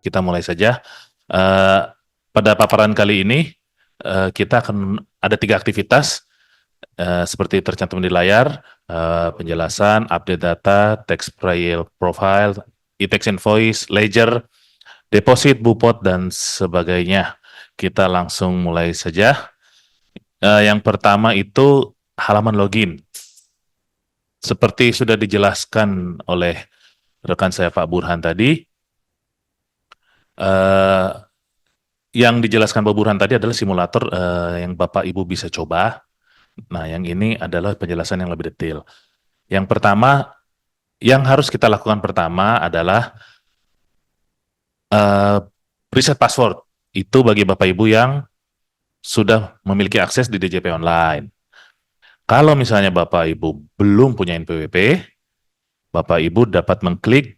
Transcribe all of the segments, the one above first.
Kita mulai saja. Eh, Pada paparan kali ini, kita akan ada 3 aktivitas seperti tercantum di layar, penjelasan, update data, text profile, e-text invoice, ledger, deposit, bupot, dan sebagainya. Kita langsung mulai saja. Yang pertama itu halaman login. Seperti sudah dijelaskan oleh rekan saya Pak Burhan tadi, eh, yang dijelaskan Pak Burhan tadi adalah simulator yang Bapak Ibu bisa coba. Nah, yang ini adalah penjelasan yang lebih detail. Yang pertama, yang harus kita lakukan pertama adalah eh, reset password. Itu bagi Bapak Ibu yang sudah memiliki akses di DJP Online. Kalau misalnya Bapak Ibu belum punya NPWP, Bapak Ibu dapat mengklik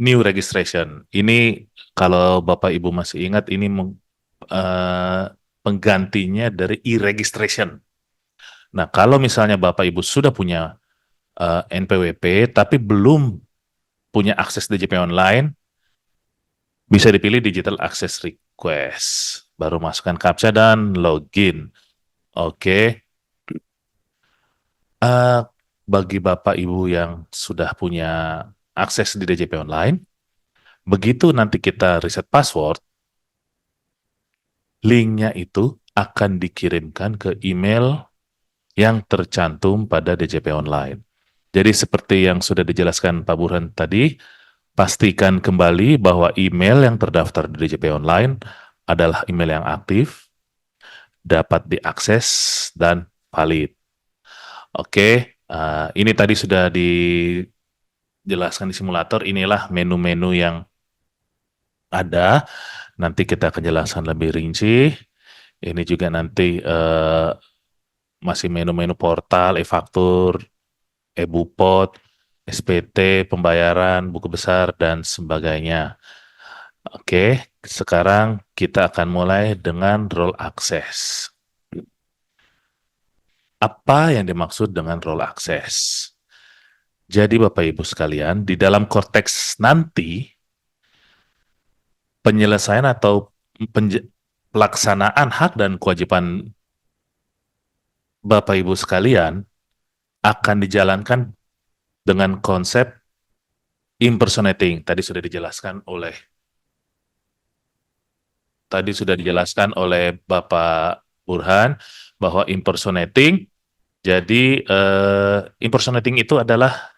New Registration. Ini kalau Bapak Ibu masih ingat, ini eh, penggantinya dari e-registration. Nah, kalau misalnya Bapak Ibu sudah punya NPWP tapi belum punya akses DJP online, bisa dipilih Digital Access Request. Baru masukkan CAPTCHA dan login. Oke. Eh, Bagi Bapak Ibu yang sudah punya akses di DJP online, begitu nanti kita reset password, linknya itu akan dikirimkan ke email yang tercantum pada DJP online. Jadi seperti yang sudah dijelaskan Pak Burhan tadi, pastikan kembali bahwa email yang terdaftar di DJP Online adalah email yang aktif, dapat diakses, dan valid. Oke, ini tadi sudah dijelaskan di simulator. Inilah menu-menu yang ada. Nanti kita akan jelaskan lebih rinci. Ini juga nanti masih menu-menu portal, e-faktur, e-bupot, SPT, pembayaran, buku besar, dan sebagainya. Oke, sekarang kita akan mulai dengan role access. Apa yang dimaksud dengan role access? Jadi Bapak Ibu sekalian, di dalam konteks nanti, penyelesaian atau pelaksanaan hak dan kewajiban Bapak Ibu sekalian akan dijalankan dengan konsep impersonating. Tadi sudah dijelaskan oleh Bapak Burhan bahwa impersonating, jadi impersonating itu adalah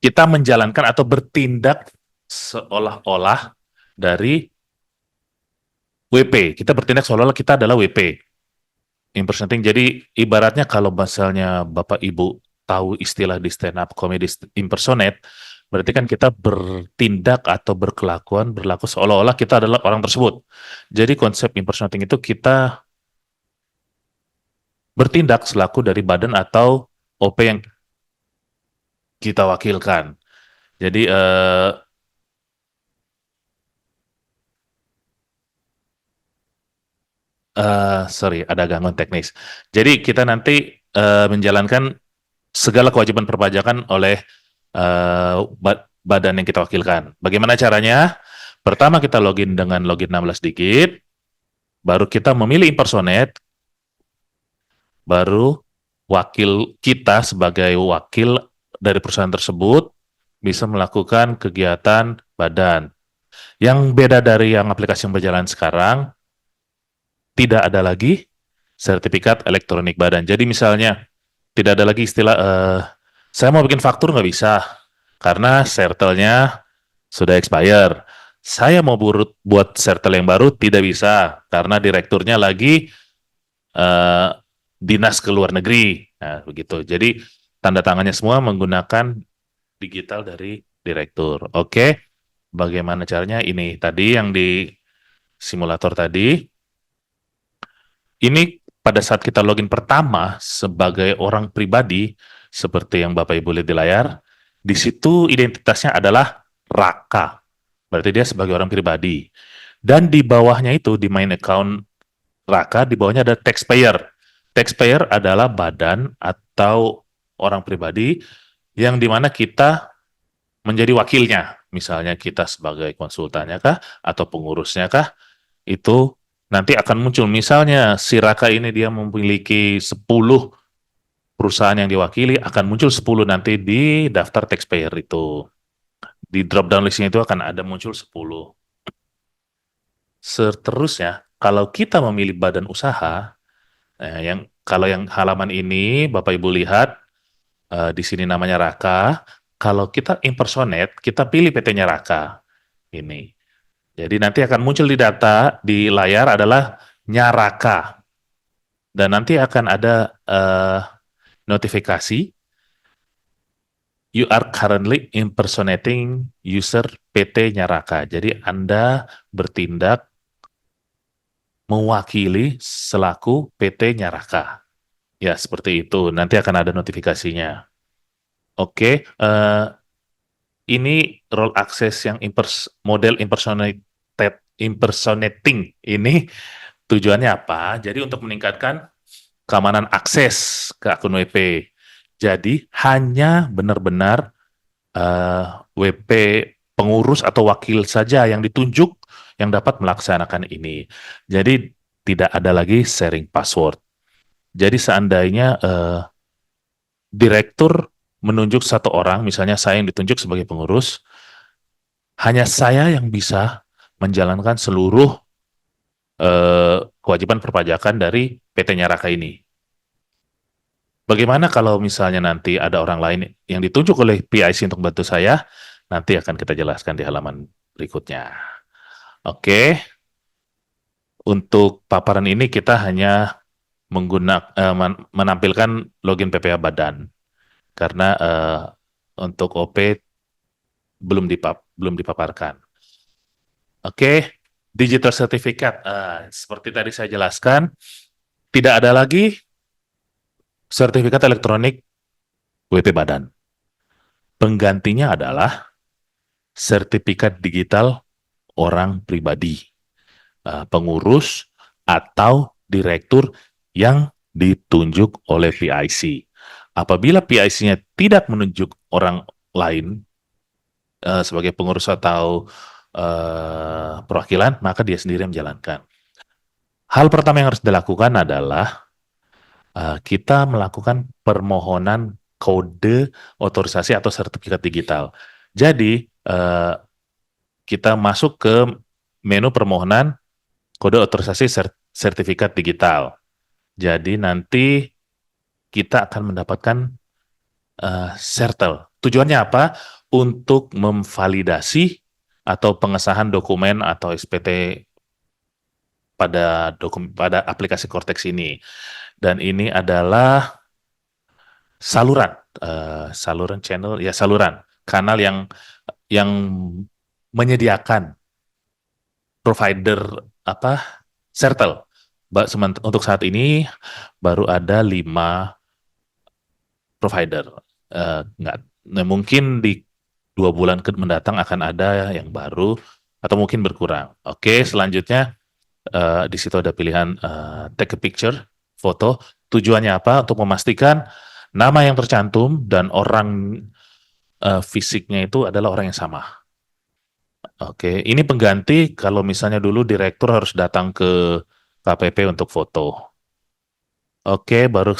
kita menjalankan atau bertindak seolah-olah dari WP. Kita bertindak seolah-olah kita adalah WP. Impersonating. Jadi ibaratnya kalau misalnya Bapak Ibu tahu istilah di stand up comedy impersonate, berarti kan kita bertindak atau berlaku seolah-olah kita adalah orang tersebut. Jadi konsep impersonating itu kita bertindak selaku dari badan atau OP yang kita wakilkan. Jadi sorry, ada gangguan teknis. Jadi kita nanti menjalankan segala kewajiban perpajakan oleh badan yang kita wakilkan. Bagaimana caranya? Pertama kita login dengan login 16 digit, baru kita memilih impersonate, baru wakil kita sebagai wakil dari perusahaan tersebut bisa melakukan kegiatan badan. Yang beda dari yang aplikasi yang berjalan sekarang, tidak ada lagi sertifikat elektronik badan. Jadi misalnya tidak ada lagi istilah saya mau bikin faktur nggak bisa karena sertelnya sudah expire. Saya mau buat sertel yang baru tidak bisa karena direkturnya lagi eh, dinas ke luar negeri. Nah, begitu. Jadi tanda tangannya semua menggunakan digital dari direktur. Oke, bagaimana caranya? Ini tadi yang di simulator tadi. Ini pada saat kita login pertama sebagai orang pribadi, seperti yang Bapak Ibu lihat di layar, di situ identitasnya adalah Raka. Berarti dia sebagai orang pribadi. Dan di bawahnya itu, di main account Raka, di bawahnya ada taxpayer. Taxpayer adalah badan atau orang pribadi yang dimana kita menjadi wakilnya. misalnya kita sebagai konsultannya kah, atau pengurusnya kah, itu nanti akan muncul. Misalnya si Raka ini dia memiliki 10 perusahaan yang diwakili, akan muncul 10 nanti di daftar taxpayer itu. Di drop down listnya itu akan ada muncul 10. Seterusnya, kalau kita memilih badan usaha, kalau yang halaman ini Bapak Ibu lihat, di sini namanya Raka. Kalau kita impersonate, kita pilih PT-nya Raka. Ini. Jadi nanti akan muncul di data di layar adalah Nyaraka. Dan nanti akan ada notifikasi, you are currently impersonating user PT Nyaraka. Jadi Anda bertindak mewakili selaku PT Nyaraka. Ya, seperti itu. Nanti akan ada notifikasinya. Oke, ini role access yang model impersonating ini tujuannya apa? Jadi untuk meningkatkan keamanan akses ke akun WP. Jadi hanya benar-benar WP pengurus atau wakil saja yang ditunjuk yang dapat melaksanakan ini. Jadi tidak ada lagi sharing password. Jadi seandainya direktur menunjuk satu orang, misalnya saya yang ditunjuk sebagai pengurus, hanya saya yang bisa menjalankan seluruh kewajiban perpajakan dari PT-nya Raka ini. Bagaimana kalau misalnya nanti ada orang lain yang ditunjuk oleh PIC untuk bantu saya? Nanti akan kita jelaskan di halaman berikutnya. Oke, untuk paparan ini kita hanya menampilkan login PPA Badan karena untuk OP belum dipaparkan. Oke, digital certificate. Seperti tadi saya jelaskan, tidak ada lagi sertifikat elektronik WP Badan. Penggantinya adalah sertifikat digital orang pribadi, pengurus atau direktur yang ditunjuk oleh PIC. Apabila PIC-nya tidak menunjuk orang lain sebagai pengurus atau perwakilan, maka dia sendiri yang menjalankan. Hal pertama yang harus dilakukan adalah kita melakukan permohonan kode otorisasi atau sertifikat digital. Jadi, kita masuk ke menu permohonan kode otorisasi sertifikat digital. Jadi nanti kita akan mendapatkan sertel. Tujuannya apa? Untuk memvalidasi atau pengesahan dokumen atau SPT pada aplikasi Cortex ini. Dan ini adalah saluran channel, ya saluran kanal yang menyediakan provider sertel. Untuk saat ini baru ada 5 provider. Mungkin di 2 bulan mendatang akan ada yang baru atau mungkin berkurang. Oke, selanjutnya di situ ada pilihan take a picture, foto. Tujuannya apa? Untuk memastikan nama yang tercantum dan orang fisiknya itu adalah orang yang sama. Oke, ini pengganti kalau misalnya dulu direktur harus datang ke KPP untuk foto. Oke, baru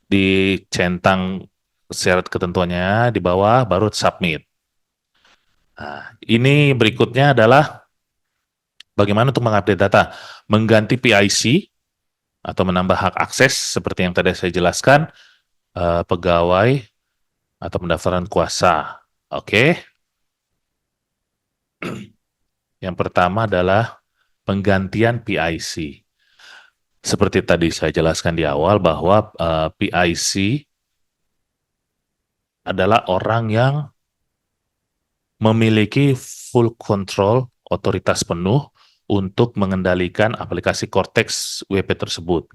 dicentang syarat ketentuannya di bawah, baru submit. Nah, ini berikutnya adalah bagaimana untuk mengupdate data, mengganti PIC atau menambah hak akses seperti yang tadi saya jelaskan, pegawai atau pendaftaran kuasa. Oke. Yang pertama adalah penggantian PIC. Seperti tadi saya jelaskan di awal bahwa PIC adalah orang yang memiliki full control, otoritas penuh untuk mengendalikan aplikasi Cortex WP tersebut.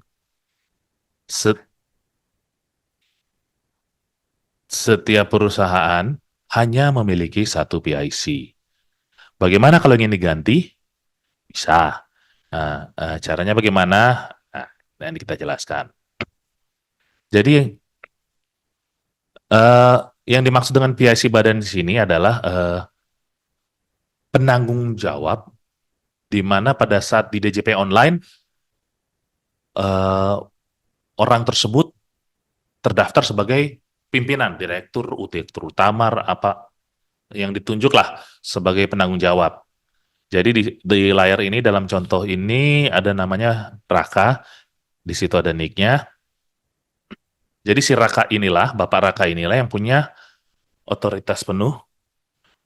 Setiap perusahaan hanya memiliki satu PIC. Bagaimana kalau ingin diganti? Bisa. Caranya bagaimana? Nah, nanti kita jelaskan. Jadi, yang dimaksud dengan PIC badan di sini adalah penanggung jawab, di mana pada saat di DJP online, eh, orang tersebut terdaftar sebagai pimpinan, direktur utama, apa yang ditunjuk lah sebagai penanggung jawab. Jadi di layar ini dalam contoh ini ada namanya Raka, di situ ada nicknya. Jadi si Raka inilah, Bapak Raka inilah yang punya otoritas penuh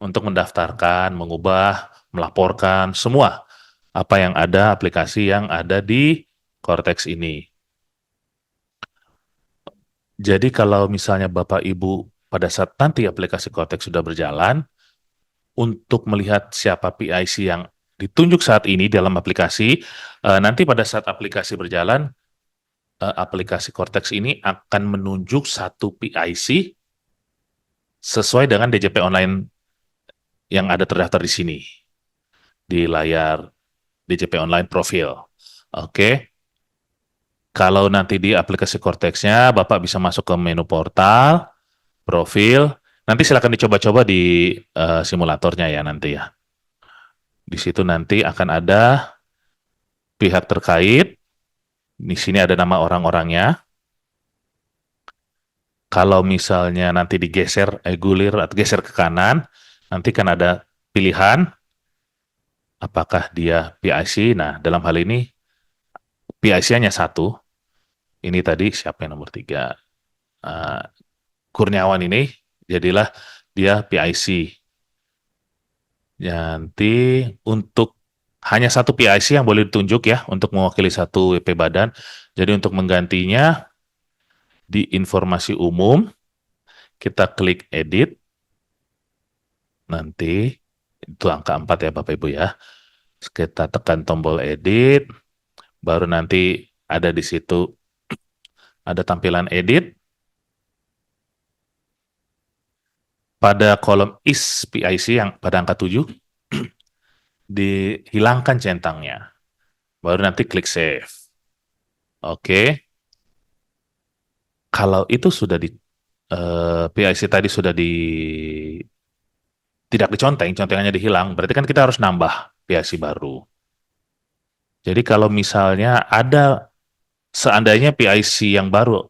untuk mendaftarkan, mengubah, melaporkan semua apa yang ada, aplikasi yang ada di Cortex ini. Jadi kalau misalnya Bapak Ibu pada saat nanti aplikasi Cortex sudah berjalan, untuk melihat siapa PIC yang ditunjuk saat ini dalam aplikasi, nanti pada saat aplikasi berjalan, aplikasi Cortex ini akan menunjuk satu PIC sesuai dengan DJP online yang ada terdaftar di sini, di layar DJP online profil. Oke. Kalau nanti di aplikasi Cortex-nya, Bapak bisa masuk ke menu portal, profil. Nanti silakan dicoba-coba di simulatornya ya nanti ya. Di situ nanti akan ada pihak terkait. Di sini ada nama orang-orangnya. Kalau misalnya nanti digeser, gulir atau geser ke kanan, nanti kan ada pilihan apakah dia PIC. Nah, dalam hal ini PIC hanya satu. Ini tadi siapa yang nomor 3? Uh, Kurniawan ini jadilah dia PIC. Nanti untuk hanya satu PIC yang boleh ditunjuk ya untuk mewakili satu WP badan. Jadi untuk menggantinya di informasi umum kita klik edit. Nanti itu angka 4 ya Bapak Ibu ya. Kita tekan tombol edit, baru nanti ada di situ ada tampilan edit. Pada kolom is PIC yang pada angka 7 dihilangkan centangnya. Baru nanti klik save. Oke. Kalau itu sudah di PIC tadi sudah tidak diconteng, contengannya dihilang, berarti kan kita harus nambah PIC baru. Jadi kalau misalnya ada seandainya PIC yang baru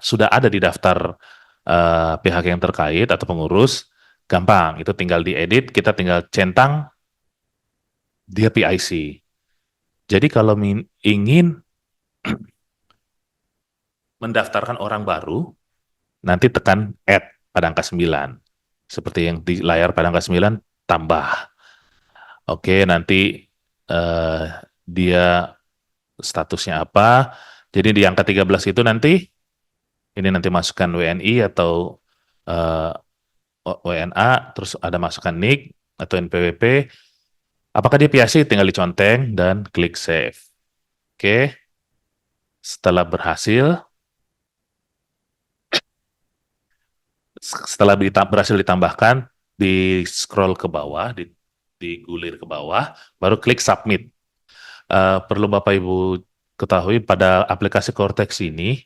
sudah ada di daftar pihak yang terkait atau pengurus, gampang, itu tinggal diedit, kita tinggal centang dia PIC. Jadi kalau ingin mendaftarkan orang baru, nanti tekan add pada angka 9. Seperti yang di layar pada angka 9, tambah. Oke, nanti dia statusnya apa. Jadi di angka 13 itu nanti, ini nanti masukkan WNI atau WNA, terus ada masukkan NIK atau NPWP. Apakah dia PIC? Tinggal diconteng dan klik save. Oke, setelah berhasil, berhasil ditambahkan, di scroll ke bawah, digulir ke bawah, baru klik submit. Perlu Bapak Ibu ketahui pada aplikasi Cortex ini,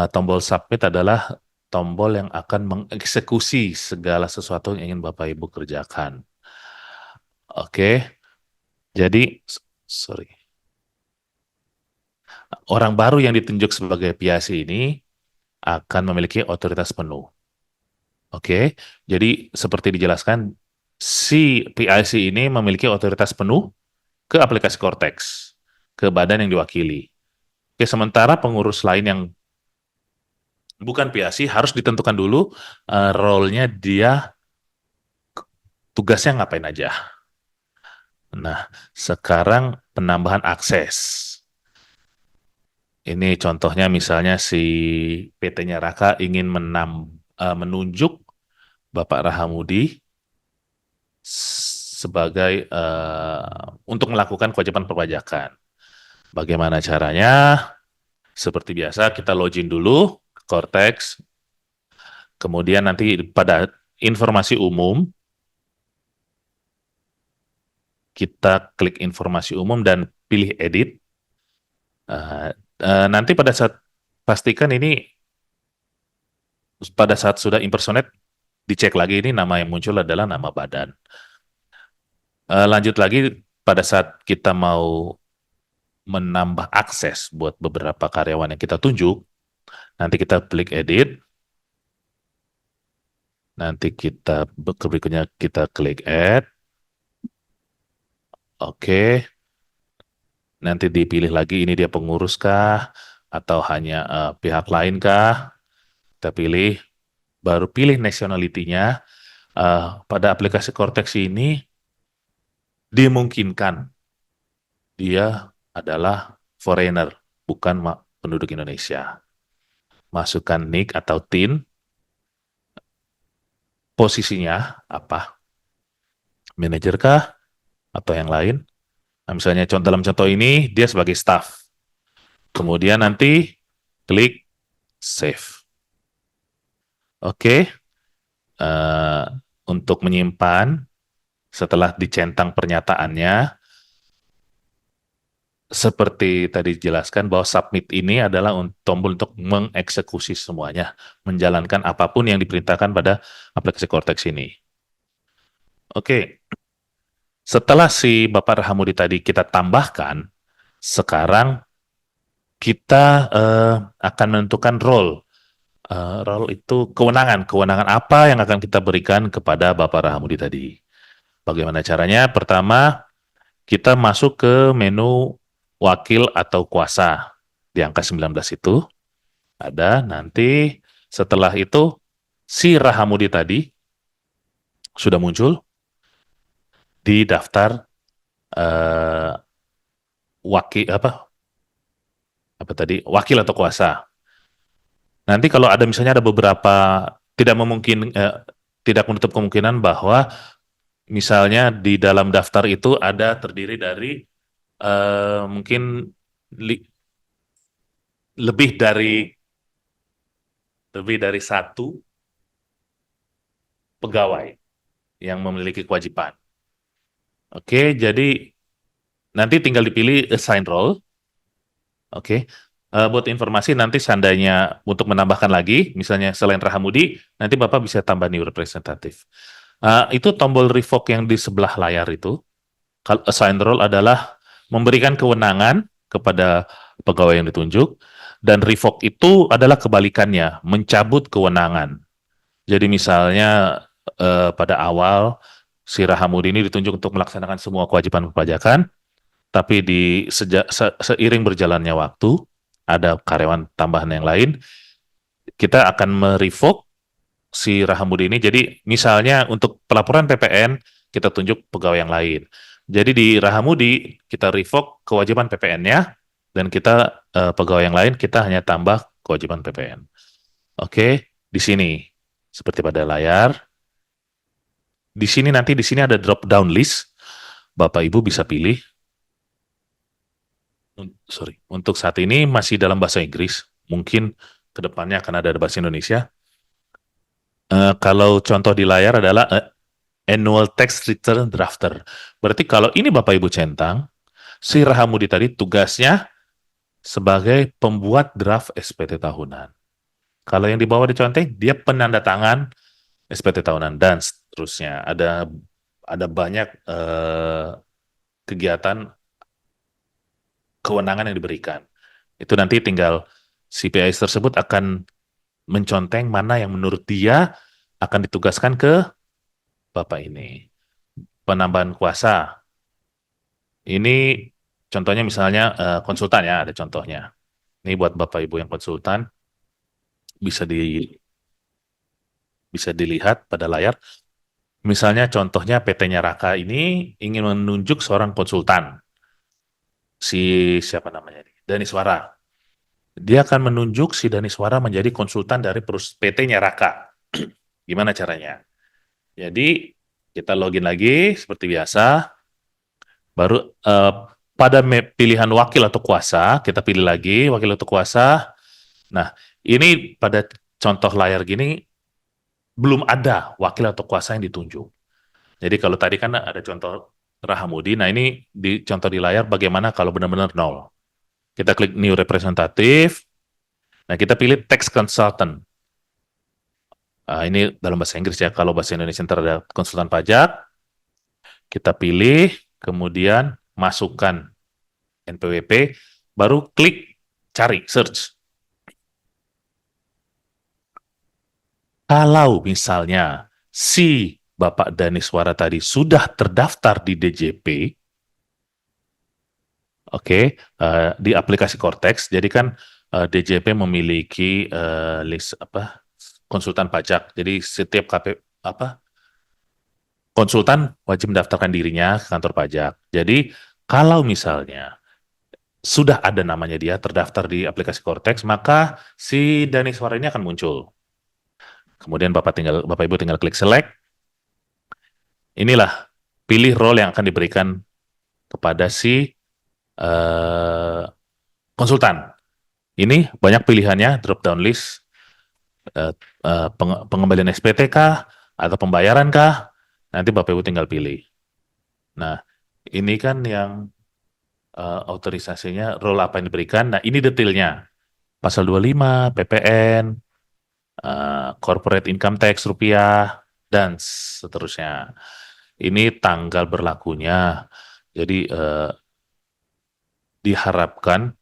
tombol submit adalah tombol yang akan mengeksekusi segala sesuatu yang ingin Bapak Ibu kerjakan. Oke, jadi sorry. Orang baru yang ditunjuk sebagai PIC ini akan memiliki otoritas penuh. Oke, jadi seperti dijelaskan, si PIC ini memiliki otoritas penuh ke aplikasi Cortex, ke badan yang diwakili. Oke, sementara pengurus lain yang bukan PIC harus ditentukan dulu role-nya dia, tugasnya ngapain aja. Nah, sekarang penambahan akses. Ini contohnya misalnya si PT-nya Raka ingin menunjuk Bapak Rahamudi sebagai untuk melakukan kewajiban perpajakan. Bagaimana caranya? Seperti biasa kita login dulu ke Cortex, kemudian nanti pada informasi umum kita klik informasi umum dan pilih edit. Nanti pada saat pastikan ini pada saat sudah impersonate dicek lagi ini nama yang muncul adalah nama badan. Lanjut lagi pada saat kita mau menambah akses buat beberapa karyawan yang kita tunjuk, nanti kita klik edit, nanti kita berikutnya kita klik add, oke, nanti dipilih lagi ini dia pengurus kah atau hanya pihak lain kah, kita pilih, baru pilih nationality-nya. Pada aplikasi Cortex ini dimungkinkan dia adalah foreigner, bukan penduduk Indonesia. Masukkan NIK atau TIN, posisinya apa? Manajer kah? Atau yang lain? Nah, misalnya dalam contoh ini, dia sebagai staff. Kemudian nanti klik save. Oke, eh, untuk menyimpan, setelah dicentang pernyataannya, seperti tadi dijelaskan bahwa submit ini adalah tombol untuk mengeksekusi semuanya, menjalankan apapun yang diperintahkan pada aplikasi Cortex ini. Oke, setelah si Bapak Rahamudi tadi kita tambahkan, sekarang kita akan menentukan role. Role itu kewenangan. Kewenangan apa yang akan kita berikan kepada Bapak Rahamudi tadi. Bagaimana caranya? Pertama, kita masuk ke menu wakil atau kuasa. Di angka 19 itu ada. Nanti setelah itu si Rahamudi tadi sudah muncul di daftar eh, wakil apa tadi wakil atau kuasa. Nanti kalau ada misalnya ada beberapa tidak memungkin tidak menutup kemungkinan bahwa misalnya di dalam daftar itu ada terdiri dari mungkin li- lebih dari satu pegawai yang memiliki kewajiban. Oke, jadi nanti tinggal dipilih assign role. Oke. Buat informasi nanti seandainya untuk menambahkan lagi, misalnya selain Rahamudi, nanti Bapak bisa tambah new representative. Itu tombol revoke yang di sebelah layar itu. Kalau assign role adalah memberikan kewenangan kepada pegawai yang ditunjuk, dan revoke itu adalah kebalikannya, mencabut kewenangan. Jadi misalnya pada awal si Rahamudi ini ditunjuk untuk melaksanakan semua kewajiban perpajakan, tapi seiring berjalannya waktu, ada karyawan tambahan yang lain, kita akan merevoke si Rahamudi ini. Jadi misalnya untuk pelaporan PPN, kita tunjuk pegawai yang lain. Jadi di Rahamudi, kita revoke kewajiban PPN-nya, dan kita pegawai yang lain, kita hanya tambah kewajiban PPN. Oke, di sini, seperti pada layar, di sini ada drop down list, Bapak Ibu bisa pilih. Sorry, untuk saat ini masih dalam bahasa Inggris. Mungkin kedepannya akan ada bahasa Indonesia. Kalau contoh di layar adalah Annual Tax Return Drafter. Berarti kalau ini Bapak Ibu centang, si Rahamudi tadi tugasnya sebagai pembuat draft SPT tahunan. Kalau yang di bawah diconteng, dia penanda tangan SPT tahunan dan seterusnya. Ada banyak kegiatan kewenangan yang diberikan. Itu nanti tinggal si PIS tersebut akan menconteng mana yang menurut dia akan ditugaskan ke Bapak ini. Penambahan kuasa. Ini contohnya misalnya konsultan ya, ada contohnya. Ini buat Bapak Ibu yang konsultan, bisa bisa dilihat pada layar. Misalnya contohnya PT-nya Raka ini ingin menunjuk seorang konsultan. Si siapa namanya ini? Daniswara. Dia akan menunjuk si Daniswara menjadi konsultan dari PT-nya Raka. Gimana caranya? Jadi kita login lagi seperti biasa. Baru pada pilihan wakil atau kuasa, kita pilih lagi wakil atau kuasa. Nah, ini pada contoh layar gini belum ada wakil atau kuasa yang ditunjuk. Jadi kalau tadi kan ada contoh Rahamudi, nah ini di contoh di layar bagaimana kalau benar-benar nol. Kita klik new representative. Nah, kita pilih tax consultant. Ini dalam bahasa Inggris ya, kalau bahasa Indonesia ntar ada konsultan pajak. Kita pilih, kemudian masukkan NPWP, baru klik cari, search. Kalau misalnya si Bapak Daniswara tadi sudah terdaftar di DJP, oke, di aplikasi Cortex, jadi kan DJP memiliki list apa konsultan pajak. Jadi setiap konsultan wajib mendaftarkan dirinya ke kantor pajak. Jadi kalau misalnya sudah ada namanya dia terdaftar di aplikasi Cortex, maka si Daniswara ini akan muncul. Kemudian Bapak Ibu tinggal klik select. Inilah pilih role yang akan diberikan kepada si eh, konsultan. Ini banyak pilihannya, drop down list, pengembalian SPT kah, atau pembayaran kah, nanti Bapak Ibu tinggal pilih. Nah, ini kan yang otorisasinya, role apa yang diberikan. Nah, ini detailnya. Pasal 25, PPN, corporate income tax rupiah, dan seterusnya. Ini tanggal berlakunya. Jadi diharapkan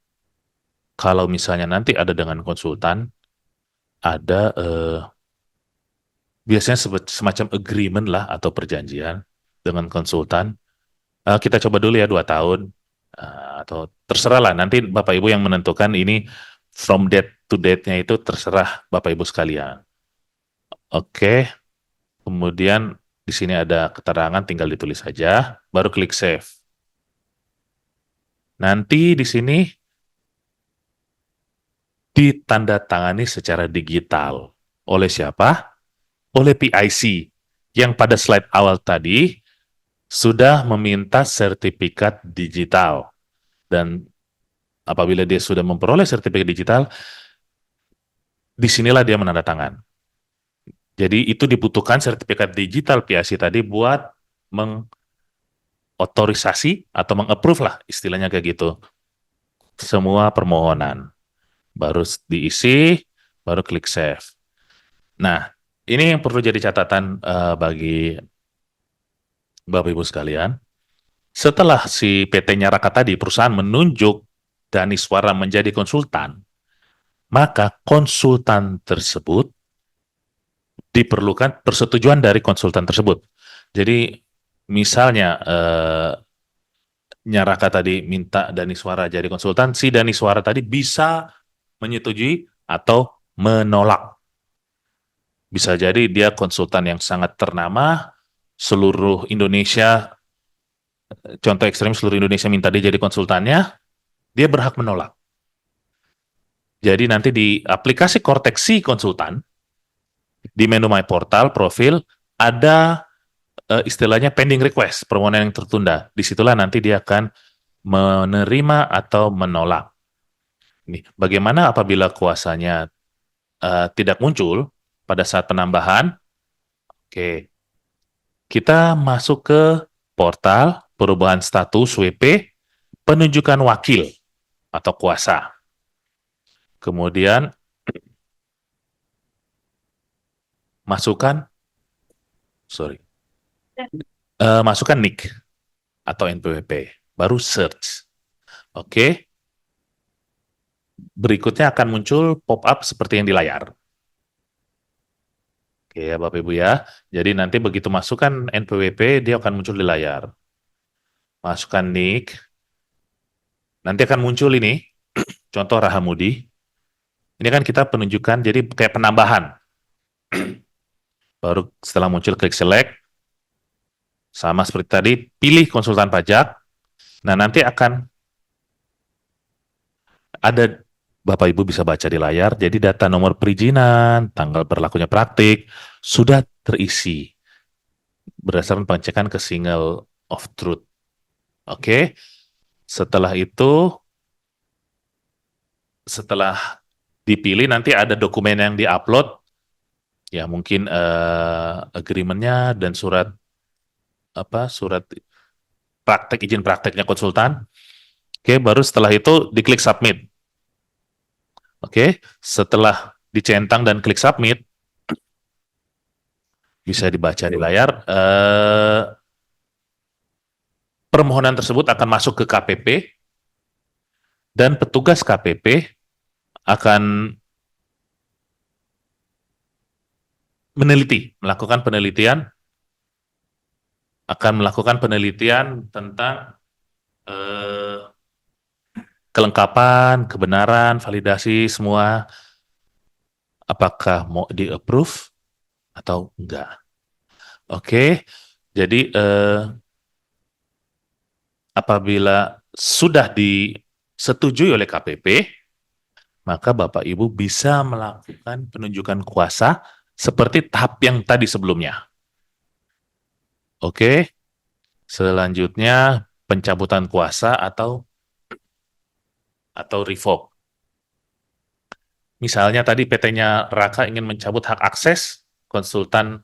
kalau misalnya nanti ada dengan konsultan, ada biasanya semacam agreement lah atau perjanjian dengan konsultan. Kita coba dulu ya 2 tahun, atau terserah lah nanti Bapak Ibu yang menentukan ini from date to date-nya itu terserah Bapak Ibu sekalian. Oke, kemudian di sini ada keterangan tinggal ditulis saja, baru klik save. Nanti di sini ditandatangani secara digital. Oleh siapa? Oleh PIC, yang pada slide awal tadi sudah meminta sertifikat digital. Dan apabila dia sudah memperoleh sertifikat digital, disinilah dia menandatangan. Jadi itu dibutuhkan sertifikat digital PIC tadi buat mengotorisasi atau mengapprove lah, istilahnya kayak gitu, semua permohonan. Baru diisi, baru klik save. Nah, ini yang perlu jadi catatan bagi Bapak Ibu sekalian. Setelah si PT Nyaraka tadi, perusahaan menunjuk Daniswara menjadi konsultan, maka konsultan tersebut diperlukan persetujuan dari konsultan tersebut. Jadi misalnya Nyaraka tadi minta Daniswara jadi konsultan, si Daniswara tadi bisa menyetujui atau menolak. Bisa jadi dia konsultan yang sangat ternama, seluruh Indonesia, contoh ekstrem seluruh Indonesia minta dia jadi konsultannya, dia berhak menolak. Jadi nanti di aplikasi Cortex si konsultan, di menu My Portal, profil, ada istilahnya pending request, permohonan yang tertunda. Disitulah nanti dia akan menerima atau menolak. Nih, bagaimana apabila kuasanya tidak muncul pada saat penambahan? Oke, kita masuk ke portal perubahan status WP, penunjukan wakil atau kuasa. Kemudian masukkan, masukkan NIK atau NPWP, baru search. Oke, berikutnya akan muncul pop-up seperti yang di layar. Oke ya Bapak Ibu ya, jadi nanti begitu masukkan NPWP, dia akan muncul di layar. Masukkan NIK, nanti akan muncul ini, contoh Rahamudi. Ini kan kita penunjukan, jadi kayak penambahan. Baru setelah muncul klik select, sama seperti tadi, pilih konsultan pajak. Nah, nanti akan ada, Bapak Ibu bisa baca di layar, jadi data nomor perizinan, tanggal berlakunya praktik, sudah terisi berdasarkan pengecekan ke single of truth. Oke, setelah itu, setelah dipilih, nanti ada dokumen yang diupload, ya mungkin agreement-nya dan surat praktek, izin prakteknya konsultan. Oke, baru setelah itu diklik submit. Oke, setelah dicentang dan klik submit, bisa dibaca di layar. permohonan tersebut akan masuk ke KPP dan petugas KPP akan melakukan penelitian tentang eh, kelengkapan, kebenaran, validasi semua, apakah mau di-approve atau enggak. Oke, jadi apabila sudah disetujui oleh KPP, maka Bapak Ibu bisa melakukan penunjukan kuasa seperti tahap yang tadi sebelumnya. Oke, selanjutnya pencabutan kuasa atau revoke. Misalnya tadi PT-nya Raka ingin mencabut hak akses konsultan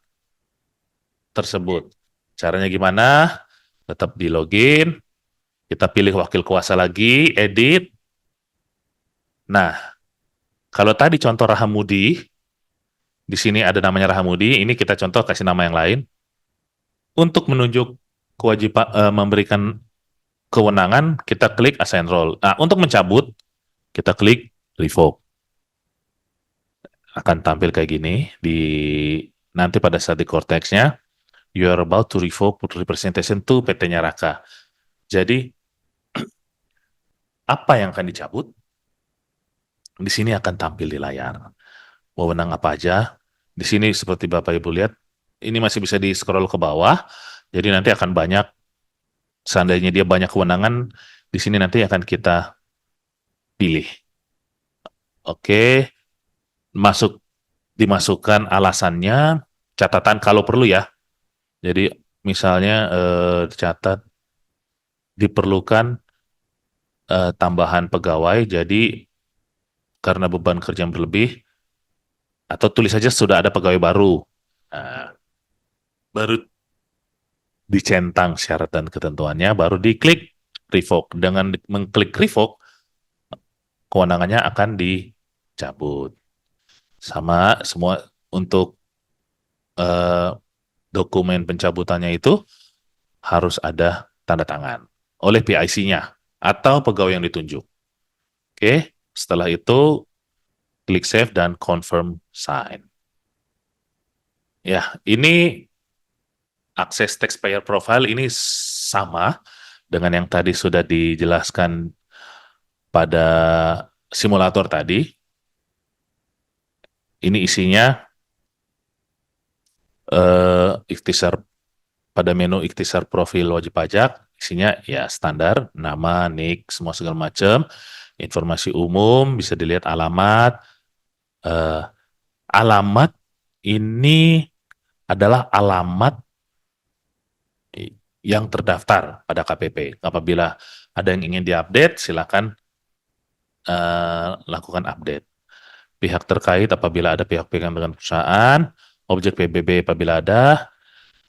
tersebut. Caranya gimana? Tetap di login, kita pilih wakil kuasa lagi, edit. Nah, kalau tadi contoh Rahamudi, di sini ada namanya Rahamudi, ini kita contoh kasih nama yang lain. Untuk menunjuk kewajiban memberikan kewenangan, kita klik assign role. Nah, untuk mencabut, kita klik revoke. Akan tampil kayak gini di nanti pada saat di Cortex-nya, you are about to revoke representation to PT-nya Raka. Jadi, apa yang akan dicabut? Di sini akan tampil di layar. Wewenang apa aja? Di sini seperti Bapak Ibu lihat, ini masih bisa di-scroll ke bawah. Jadi nanti akan banyak, seandainya dia banyak kewenangan, di sini nanti akan kita pilih. Oke, dimasukkan alasannya, catatan kalau perlu ya. Jadi misalnya dicatat diperlukan tambahan pegawai, jadi karena beban kerja yang berlebih, atau tulis saja sudah ada pegawai baru. Nah, baru dicentang syarat dan ketentuannya, baru diklik revoke. Dengan mengklik revoke, kewenangannya akan dicabut. Sama semua untuk dokumen pencabutannya itu harus ada tanda tangan oleh PIC-nya atau pegawai yang ditunjuk. Oke, setelah itu klik save dan confirm sign. Ya, ini akses taxpayer profile ini sama dengan yang tadi sudah dijelaskan pada simulator tadi. Ini isinya ikhtisar pada menu ikhtisar profil wajib pajak, isinya ya standar, nama, nik, semua segala macam, informasi umum, bisa dilihat alamat. Alamat ini adalah alamat yang terdaftar pada KPP. Apabila ada yang ingin diupdate, silakan lakukan update. Pihak terkait apabila ada pihak pegang dengan perusahaan, objek PBB apabila ada,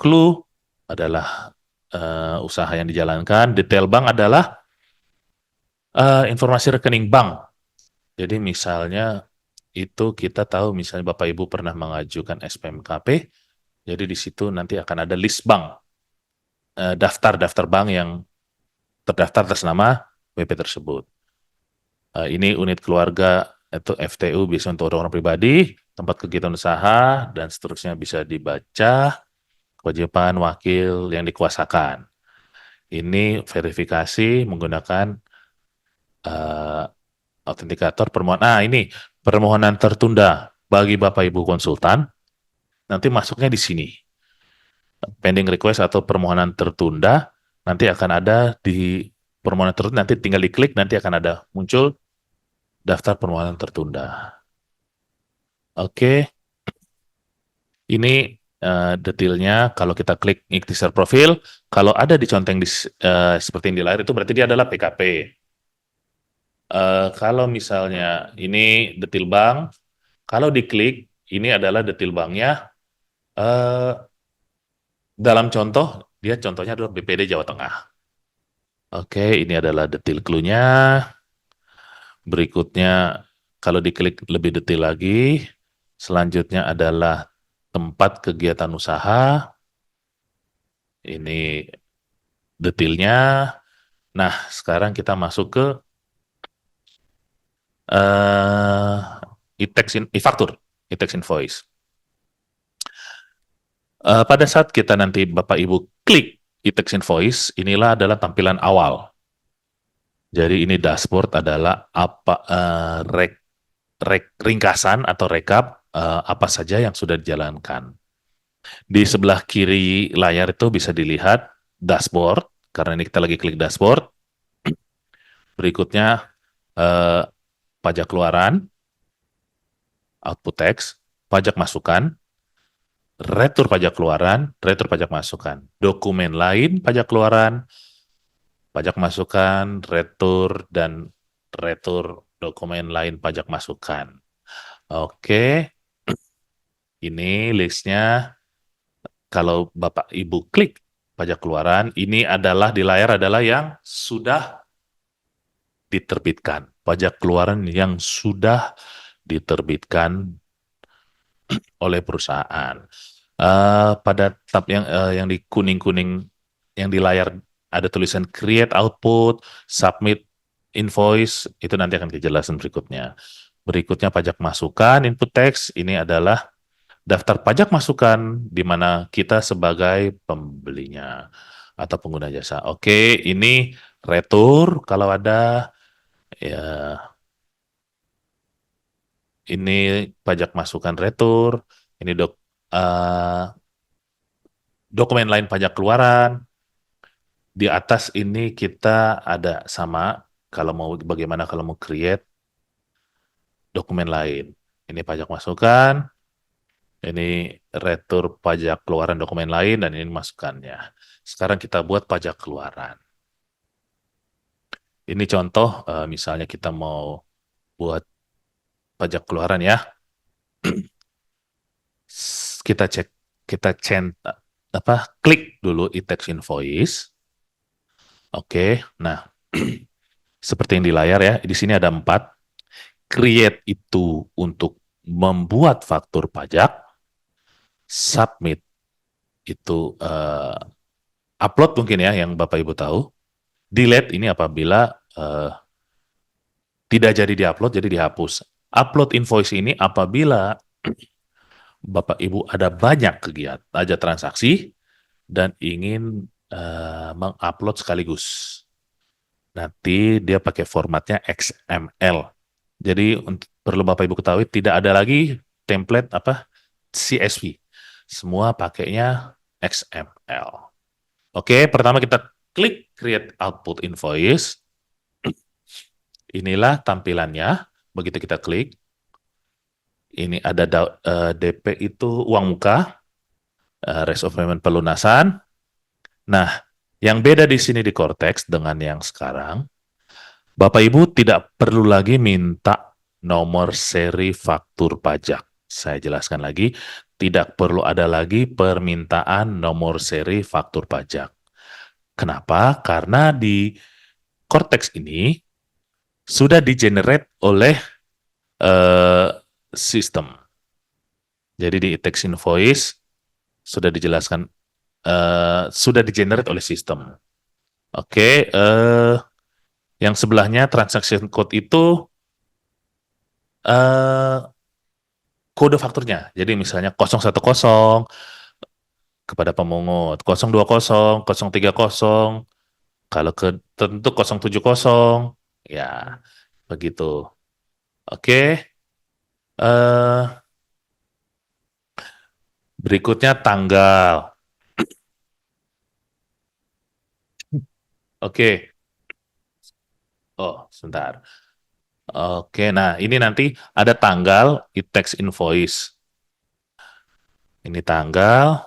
clue adalah usaha yang dijalankan, detail bank adalah informasi rekening bank. Jadi misalnya itu kita tahu misalnya Bapak Ibu pernah mengajukan SPMKP, jadi di situ nanti akan ada list bank, daftar bank yang terdaftar atas nama WP tersebut. Ini unit keluarga atau FTU bisa untuk orang-orang pribadi, tempat kegiatan usaha, dan seterusnya bisa dibaca, kewajiban wakil yang dikuasakan. Ini verifikasi menggunakan autentikator permohonan. Nah, ini permohonan tertunda bagi Bapak Ibu konsultan, nanti masuknya di sini. Pending request atau permohonan tertunda, nanti akan ada di permohonan tertunda, nanti tinggal diklik, nanti akan ada muncul daftar permohonan tertunda. Oke, ini detailnya kalau kita klik ikhtisar profil, kalau ada diconteng seperti yang di layar itu berarti dia adalah PKP. Kalau misalnya ini detail bank, kalau diklik ini adalah detail banknya. Dalam contoh, dia contohnya adalah BPD Jawa Tengah. Oke, ini adalah detail clue-nya. Berikutnya, kalau diklik lebih detail lagi, selanjutnya adalah tempat kegiatan usaha. Ini detailnya. Nah, sekarang kita masuk ke eh e-faktur, e-tax invoice. Pada saat kita nanti Bapak Ibu klik e-tax invoice, inilah adalah tampilan awal. Jadi ini dashboard adalah apa ringkasan atau rekap apa saja yang sudah dijalankan. Di sebelah kiri layar itu bisa dilihat dashboard, karena ini kita lagi klik dashboard. Berikutnya eh, pajak keluaran, output tax, pajak masukan, retur pajak masukan, dokumen lain pajak keluaran, pajak masukan, dan retur dokumen lain pajak masukan. Oke, ini listnya. Kalau Bapak Ibu klik pajak keluaran, ini adalah di layar adalah yang sudah diterbitkan. Pajak keluaran yang sudah diterbitkan oleh perusahaan. Pada tab yang di kuning-kuning yang di layar ada tulisan create output, submit invoice, itu nanti akan dijelasin berikutnya. Berikutnya pajak masukan, input tax, ini adalah daftar pajak masukan di mana kita sebagai pembelinya atau pengguna jasa. Oke, ini retur kalau ada ya, ini pajak masukan retur, ini eh, dokumen lain pajak keluaran. Di atas ini kita ada sama kalau mau bagaimana kalau mau create dokumen lain. Ini pajak masukan, ini retur pajak keluaran dokumen lain, dan ini masukannya. Sekarang kita buat pajak keluaran. Ini contoh, misalnya kita mau buat pajak keluaran ya. Kita cek, kita klik dulu e-tax invoice. Oke, nah seperti yang di layar ya, di sini ada 4. Create itu untuk membuat faktur pajak, submit itu upload mungkin ya yang Bapak Ibu tahu. Delete ini apabila tidak jadi diupload, jadi dihapus. Upload invoice ini apabila Bapak Ibu ada banyak kegiatan, ada transaksi, dan ingin mengupload sekaligus. Nanti dia pakai formatnya XML. Jadi perlu Bapak Ibu ketahui tidak ada lagi template CSV. Semua pakainya XML. Oke, pertama kita klik create output invoice. Inilah tampilannya. Begitu kita klik, ini ada DP itu uang muka, rest of payment pelunasan. Nah, yang beda di sini di Cortex dengan yang sekarang, Bapak Ibu tidak perlu lagi minta nomor seri faktur pajak. Saya jelaskan lagi, tidak perlu ada lagi permintaan nomor seri faktur pajak. Kenapa? Karena di Cortex ini sudah di-generate oleh sistem. Jadi di tax invoice sudah dijelaskan, sudah di-generate oleh sistem. Oke, yang sebelahnya transaction code itu kode fakturnya. Jadi misalnya 010 kepada pemungut, 020, 030, kalau ke tentu 070, ya begitu. Oke, berikutnya tanggal. Oke, oh sebentar. Oke, nah ini nanti ada tanggal e-tax invoice. Ini tanggal,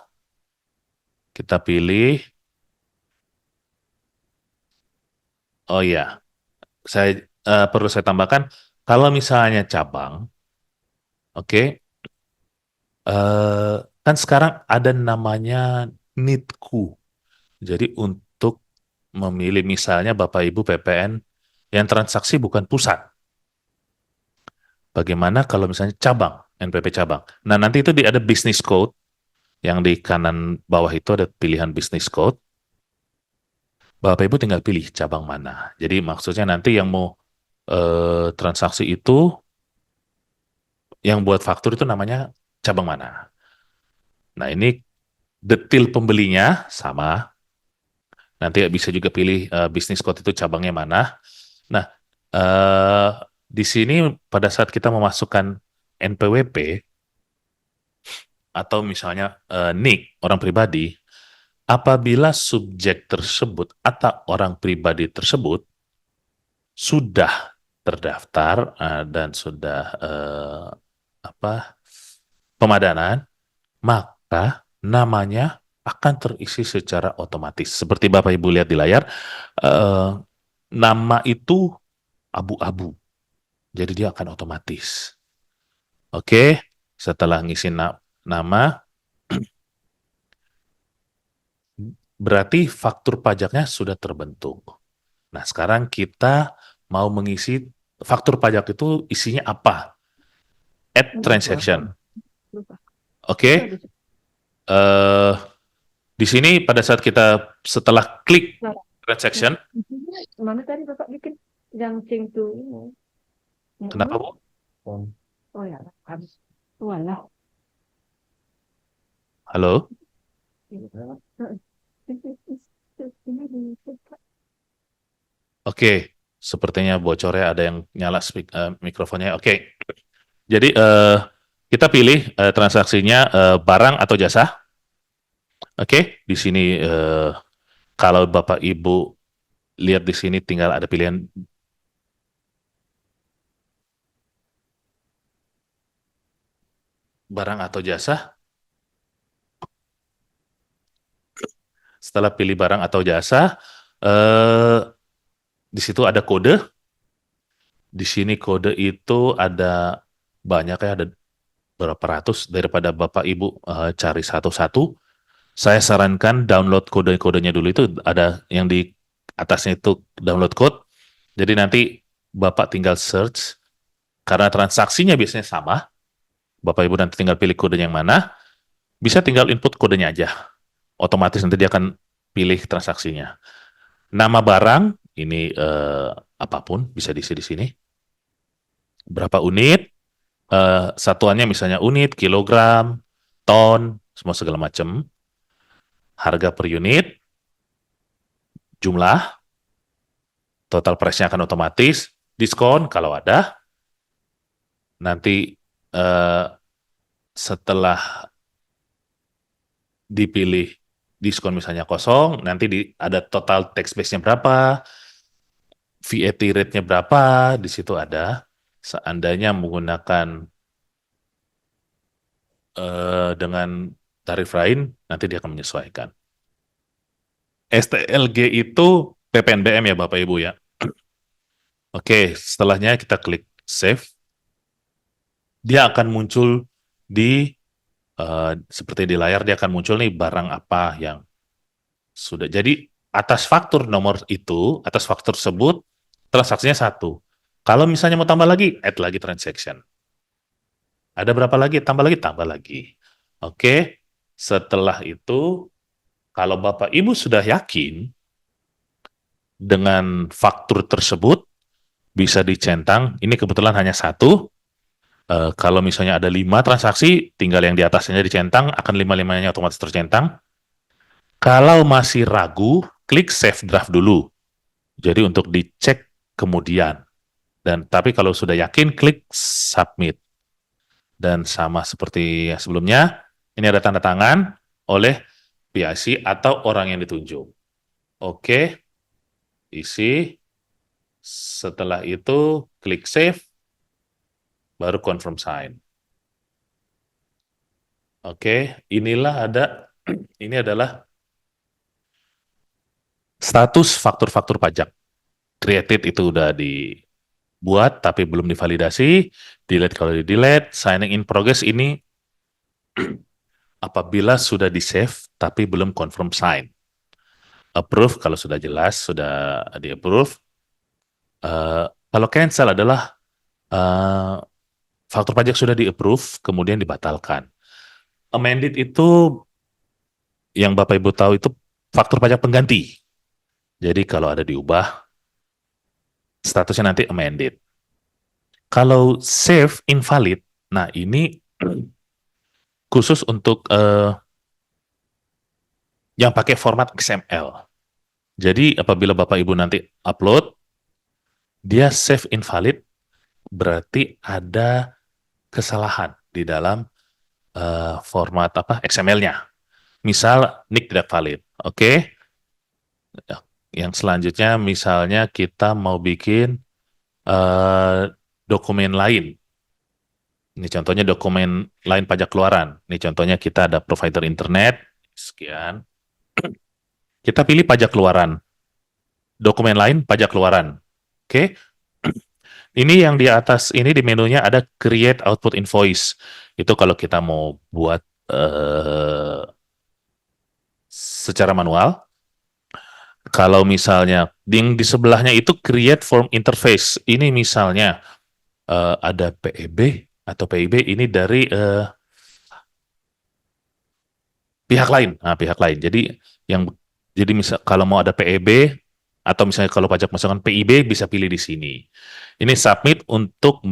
kita pilih. Oh iya, saya perlu saya tambahkan, kalau misalnya cabang, oke, kan sekarang ada namanya NITKU. Jadi untuk memilih misalnya Bapak Ibu PPN yang transaksi bukan pusat. Bagaimana kalau misalnya cabang, NPP cabang. Nah, nanti itu ada business code, yang di kanan bawah itu ada pilihan business code. Bapak Ibu tinggal pilih cabang mana. Jadi maksudnya nanti yang mau transaksi itu, yang buat faktur itu namanya cabang mana. Nah ini detail pembelinya sama. Nanti bisa juga pilih bisnis code itu cabangnya mana. Nah, eh, di sini pada saat kita memasukkan NPWP atau misalnya NIK orang pribadi, apabila subjek tersebut atau orang pribadi tersebut sudah terdaftar dan sudah apa pemadanan, maka namanya akan terisi secara otomatis. Seperti Bapak Ibu lihat di layar, eh, nama itu abu-abu, jadi dia akan otomatis. Oke, setelah ngisi nama, berarti faktur pajaknya sudah terbentuk. Nah, sekarang kita mau mengisi faktur pajak itu isinya apa? Add transaction. Oke, eh, di sini pada saat kita setelah klik transaction, Mana tadi Bapak bikin yang cing tuh ini. kenapa Bu? Oh ya, habis. Walah. Halo? Oke, sepertinya bocornya ada yang nyala mikrofonnya. Oke, jadi kita pilih transaksinya barang atau jasa. Oke, di sini kalau Bapak Ibu lihat di sini tinggal ada pilihan barang atau jasa. Setelah pilih barang atau jasa, di situ ada kode. Di sini kode itu ada banyak ya, ada berapa ratus. Daripada Bapak Ibu cari satu-satu, saya sarankan download kode-kodenya dulu. Itu ada yang di atasnya itu download code. Jadi nanti Bapak tinggal search, karena transaksinya biasanya sama. Bapak Ibu nanti tinggal pilih kode yang mana, bisa tinggal input kodenya aja. Otomatis nanti dia akan pilih transaksinya. Nama barang, ini apapun, bisa diisi di sini. Berapa unit, satuannya misalnya unit, kilogram, ton, semua segala macam. Harga per unit, jumlah, total price-nya akan otomatis, diskon kalau ada. Nanti setelah dipilih diskon misalnya kosong, nanti ada total tax base-nya berapa, VAT rate-nya berapa, di situ ada. Seandainya menggunakan dengan tarif lain, nanti dia akan menyesuaikan. STLG itu PPNBM ya Bapak Ibu ya. Oke, setelahnya kita klik save. Dia akan muncul di seperti di layar, dia akan muncul nih barang apa yang sudah. Jadi atas faktur nomor itu, atas faktur tersebut, transaksinya satu. Kalau misalnya mau tambah lagi, add lagi transaction. Ada berapa lagi? Tambah lagi, tambah lagi. Oke, setelah itu, kalau Bapak Ibu sudah yakin dengan faktur tersebut, bisa dicentang. Ini kebetulan hanya satu. Kalau misalnya ada 5 transaksi, tinggal yang di atasnya dicentang, akan 5-5-nya otomatis tercentang. Kalau masih ragu, klik save draft dulu. Jadi untuk dicek kemudian. Dan tapi kalau sudah yakin, klik submit. Dan sama seperti yang sebelumnya, ini ada tanda tangan oleh PIC atau orang yang ditunjuk. Oke, isi. Setelah itu, klik save, baru confirm sign. Oke, inilah ini adalah status faktur-faktur pajak. Created itu udah dibuat, tapi belum divalidasi. Delete kalau di-delete. Signing in progress ini apabila sudah di-save, tapi belum confirm sign. Approve kalau sudah jelas, sudah di-approve. Kalau cancel adalah faktur pajak sudah di-approve, kemudian dibatalkan. Amended itu yang Bapak Ibu tahu itu faktur pajak pengganti. Jadi kalau ada diubah, statusnya nanti amended. Kalau save invalid, nah ini khusus untuk yang pakai format XML. Jadi apabila Bapak Ibu nanti upload, dia save invalid, berarti ada kesalahan di dalam format apa XML-nya. Misal nick tidak valid. Oke. Yang selanjutnya misalnya kita mau bikin dokumen lain. Ini contohnya dokumen lain pajak keluaran. Ini contohnya kita ada provider internet, sekian. Kita pilih pajak keluaran. Dokumen lain pajak keluaran. Oke. Ini yang di atas ini di menunya ada create output invoice. Itu kalau kita mau buat secara manual. Kalau misalnya di sebelahnya itu create form interface. Ini misalnya ada PEB atau PIB ini dari pihak lain. Nah, pihak lain. Jadi misal kalau mau ada PEB atau misalnya kalau pajak masukan PIB bisa pilih di sini. Ini submit untuk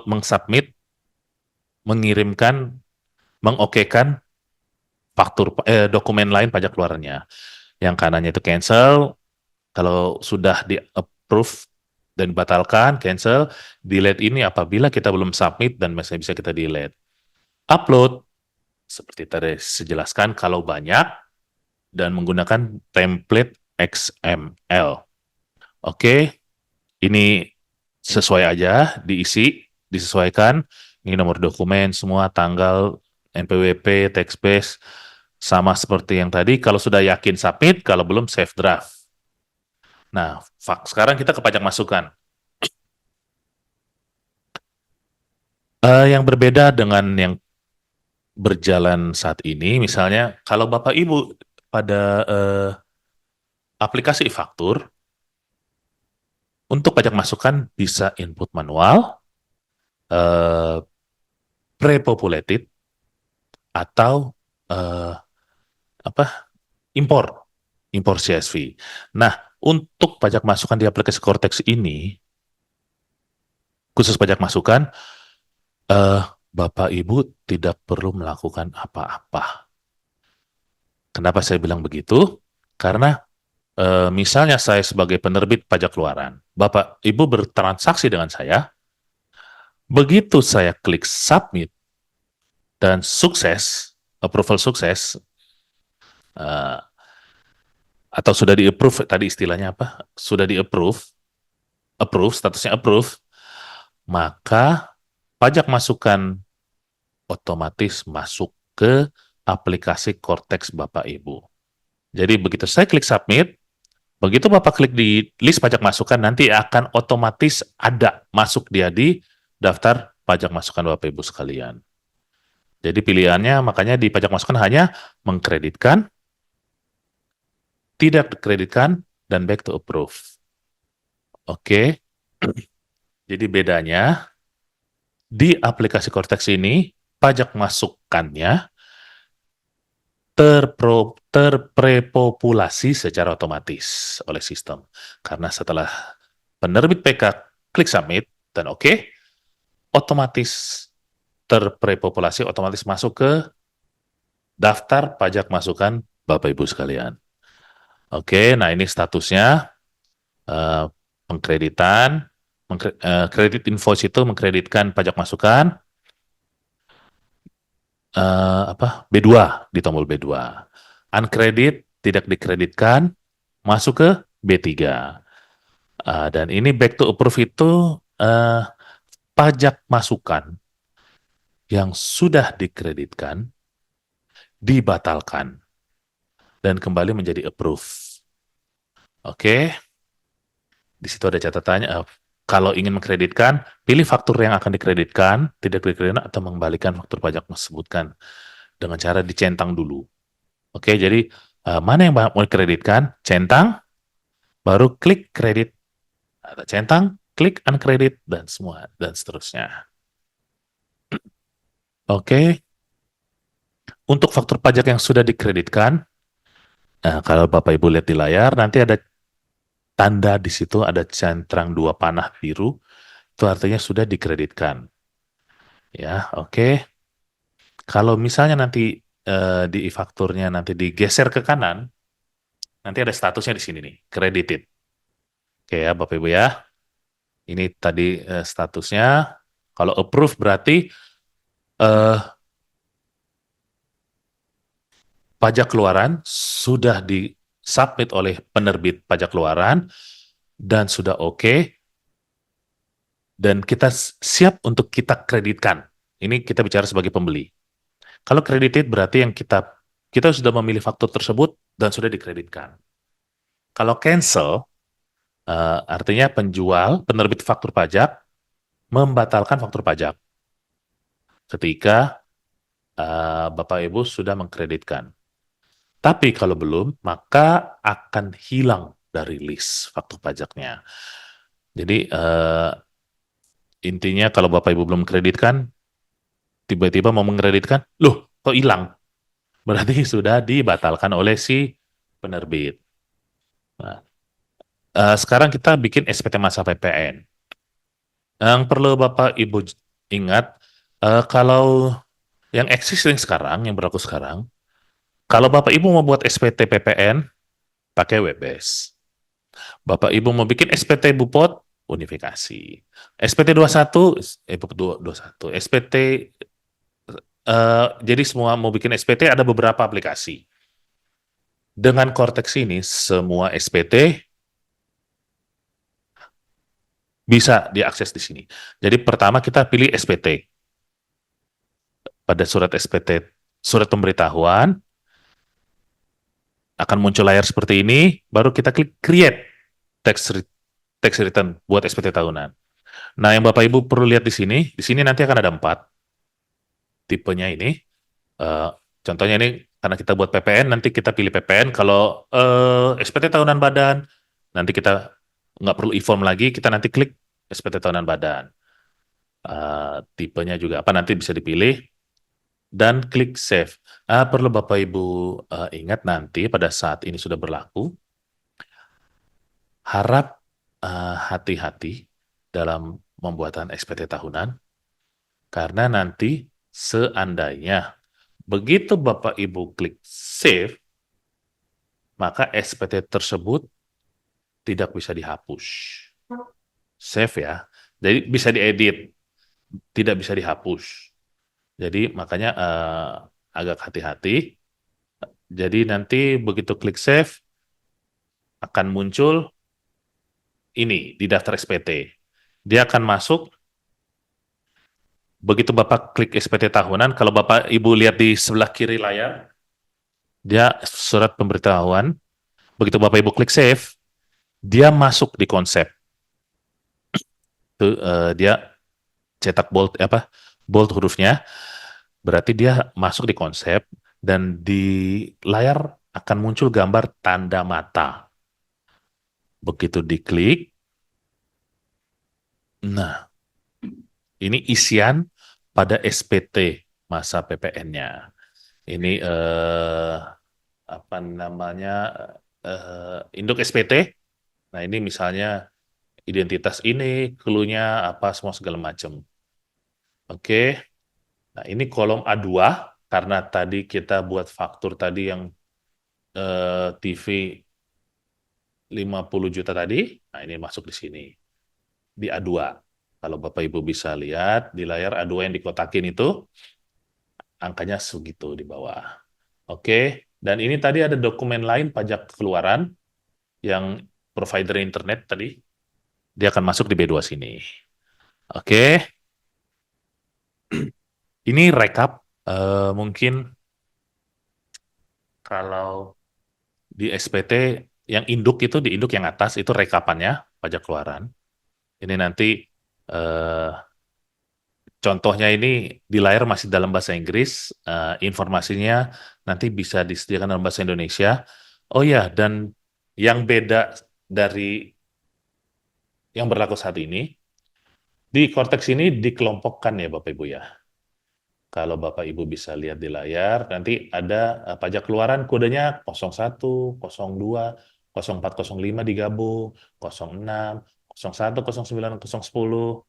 mengsubmit, mengirimkan, mengokekan dokumen lain pajak keluarannya. Yang kanannya itu cancel, kalau sudah di approve dan dibatalkan, cancel, delete ini apabila kita belum submit dan masih bisa kita delete. Upload, seperti tadi saya jelaskan, kalau banyak dan menggunakan template XML. Oke, ini sesuai aja, disesuaikan. Ini nomor dokumen, semua tanggal, NPWP, text base, sama seperti yang tadi. Kalau sudah yakin submit, kalau belum save draft. Nah, sekarang kita ke pajak masukan. Yang berbeda dengan yang berjalan saat ini, misalnya kalau Bapak Ibu pada aplikasi e-faktur, untuk pajak masukan bisa input manual, eh, pre-populated, atau eh, apa impor CSV. Nah, untuk pajak masukan di aplikasi Cortex ini, khusus pajak masukan, eh, Bapak Ibu tidak perlu melakukan apa-apa. Kenapa saya bilang begitu? Karena misalnya saya sebagai penerbit pajak keluaran, Bapak Ibu bertransaksi dengan saya, begitu saya klik submit dan sukses, approval sukses, eh, atau sudah di-approve, tadi istilahnya apa? Sudah di-approve, statusnya approve, maka pajak masukan otomatis masuk ke aplikasi Cortex Bapak Ibu. Jadi begitu saya klik submit, begitu Bapak klik di list pajak masukan, nanti akan otomatis ada masuk dia di daftar pajak masukan Bapak Ibu sekalian. Jadi pilihannya makanya di pajak masukan hanya mengkreditkan, tidak dikreditkan, dan back to approve. Oke, jadi bedanya di aplikasi Cortex ini, pajak masukannya terprepopulasi secara otomatis oleh sistem. Karena setelah penerbit PK klik submit dan oke, otomatis terprepopulasi, otomatis masuk ke daftar pajak masukan Bapak Ibu sekalian. Oke, nah ini statusnya eh, pengkreditan, kredit invoice itu mengkreditkan pajak masukan B2 di tombol B2. Uncredit tidak dikreditkan masuk ke B3. Dan ini back to approve itu pajak masukan yang sudah dikreditkan dibatalkan dan kembali menjadi approve. Oke, di situ ada catatannya. Kalau ingin mengkreditkan, pilih faktur yang akan dikreditkan, tidak dikreditkan atau mengembalikan faktur pajak tersebutkan dengan cara dicentang dulu. Oke, jadi mana yang mau dikreditkan, centang, baru klik kredit, atau centang, klik uncredit, dan semua, dan seterusnya. Oke, untuk faktur pajak yang sudah dikreditkan, Nah, kalau Bapak Ibu lihat di layar, nanti ada tanda di situ, ada centang dua panah biru, itu artinya sudah dikreditkan. Ya, oke. Kalau misalnya nanti di e-fakturnya nanti digeser ke kanan, nanti ada statusnya di sini nih, credited. Oke ya, Bapak Ibu ya. Ini tadi statusnya. Kalau approve berarti eh, pajak keluaran sudah disubmit oleh penerbit pajak keluaran dan sudah oke dan kita siap untuk kita kreditkan. Ini kita bicara sebagai pembeli. Kalau credited berarti yang kita sudah memilih faktur tersebut dan sudah dikreditkan. Kalau cancel artinya penjual penerbit faktur pajak membatalkan faktur pajak ketika Bapak Ibu sudah mengkreditkan. Tapi kalau belum, maka akan hilang dari list faktur pajaknya. Jadi intinya kalau Bapak Ibu belum kreditkan, tiba-tiba mau mengkreditkan, loh kok hilang? Berarti sudah dibatalkan oleh si penerbit. Nah, sekarang kita bikin SPT masa PPN. Yang perlu Bapak Ibu ingat, kalau yang existing sekarang, yang berlaku sekarang, kalau Bapak Ibu mau buat SPT PPN, pakai WebBase. Bapak Ibu mau bikin SPT Bupot, unifikasi. SPT 21, Bupot 21. SPT, jadi semua mau bikin SPT ada beberapa aplikasi. Dengan Cortex ini, semua SPT bisa diakses di sini. Jadi pertama kita pilih SPT. Pada surat SPT, surat pemberitahuan, akan muncul layar seperti ini, baru kita klik Create tax return buat SPT tahunan. Nah, yang Bapak Ibu perlu lihat di sini nanti akan ada 4 tipenya ini. Eh, contohnya ini, karena kita buat PPN, nanti kita pilih PPN. Kalau SPT tahunan badan, nanti kita nggak perlu e-form lagi, kita nanti klik SPT tahunan badan. Tipenya juga apa nanti bisa dipilih dan klik save. Perlu Bapak Ibu ingat nanti pada saat ini sudah berlaku, harap hati-hati dalam pembuatan SPT tahunan, karena nanti seandainya begitu Bapak Ibu klik save, maka SPT tersebut tidak bisa dihapus. Save ya. Jadi bisa diedit, tidak bisa dihapus. Jadi makanya agak hati-hati. Jadi nanti begitu klik save, akan muncul ini di daftar SPT. Dia akan masuk, begitu Bapak klik SPT tahunan, kalau Bapak Ibu lihat di sebelah kiri layar, dia surat pemberitahuan, begitu Bapak Ibu klik save, dia masuk di konsep. Itu dia cetak bold apa? Bold hurufnya, berarti dia masuk di konsep dan di layar akan muncul gambar tanda mata. Begitu diklik, nah ini isian pada SPT masa PPN-nya. Ini apa namanya induk SPT. Nah ini misalnya identitas ini, clue-nya apa semua segala macam. Oke. Nah ini kolom A2 karena tadi kita buat faktur tadi yang TV 50 juta tadi. Nah ini masuk di sini di A2. Kalau Bapak Ibu bisa lihat di layar A2 yang dikotakin itu angkanya segitu di bawah. Oke, dan ini tadi ada dokumen lain pajak keluaran yang provider internet tadi, dia akan masuk di B2 sini. Oke, ini rekap mungkin kalau di SPT yang induk itu di induk yang atas itu rekapannya pajak keluaran. Ini nanti eh, contohnya ini di layar masih dalam bahasa Inggris, informasinya nanti bisa disediakan dalam bahasa Indonesia. Oh ya, dan yang beda dari yang berlaku saat ini, di Cortex ini dikelompokkan ya Bapak Ibu ya. Kalau Bapak Ibu bisa lihat di layar, nanti ada pajak keluaran kodenya 01, 02, 04, 05 digabung, 06, 01, 09, 010,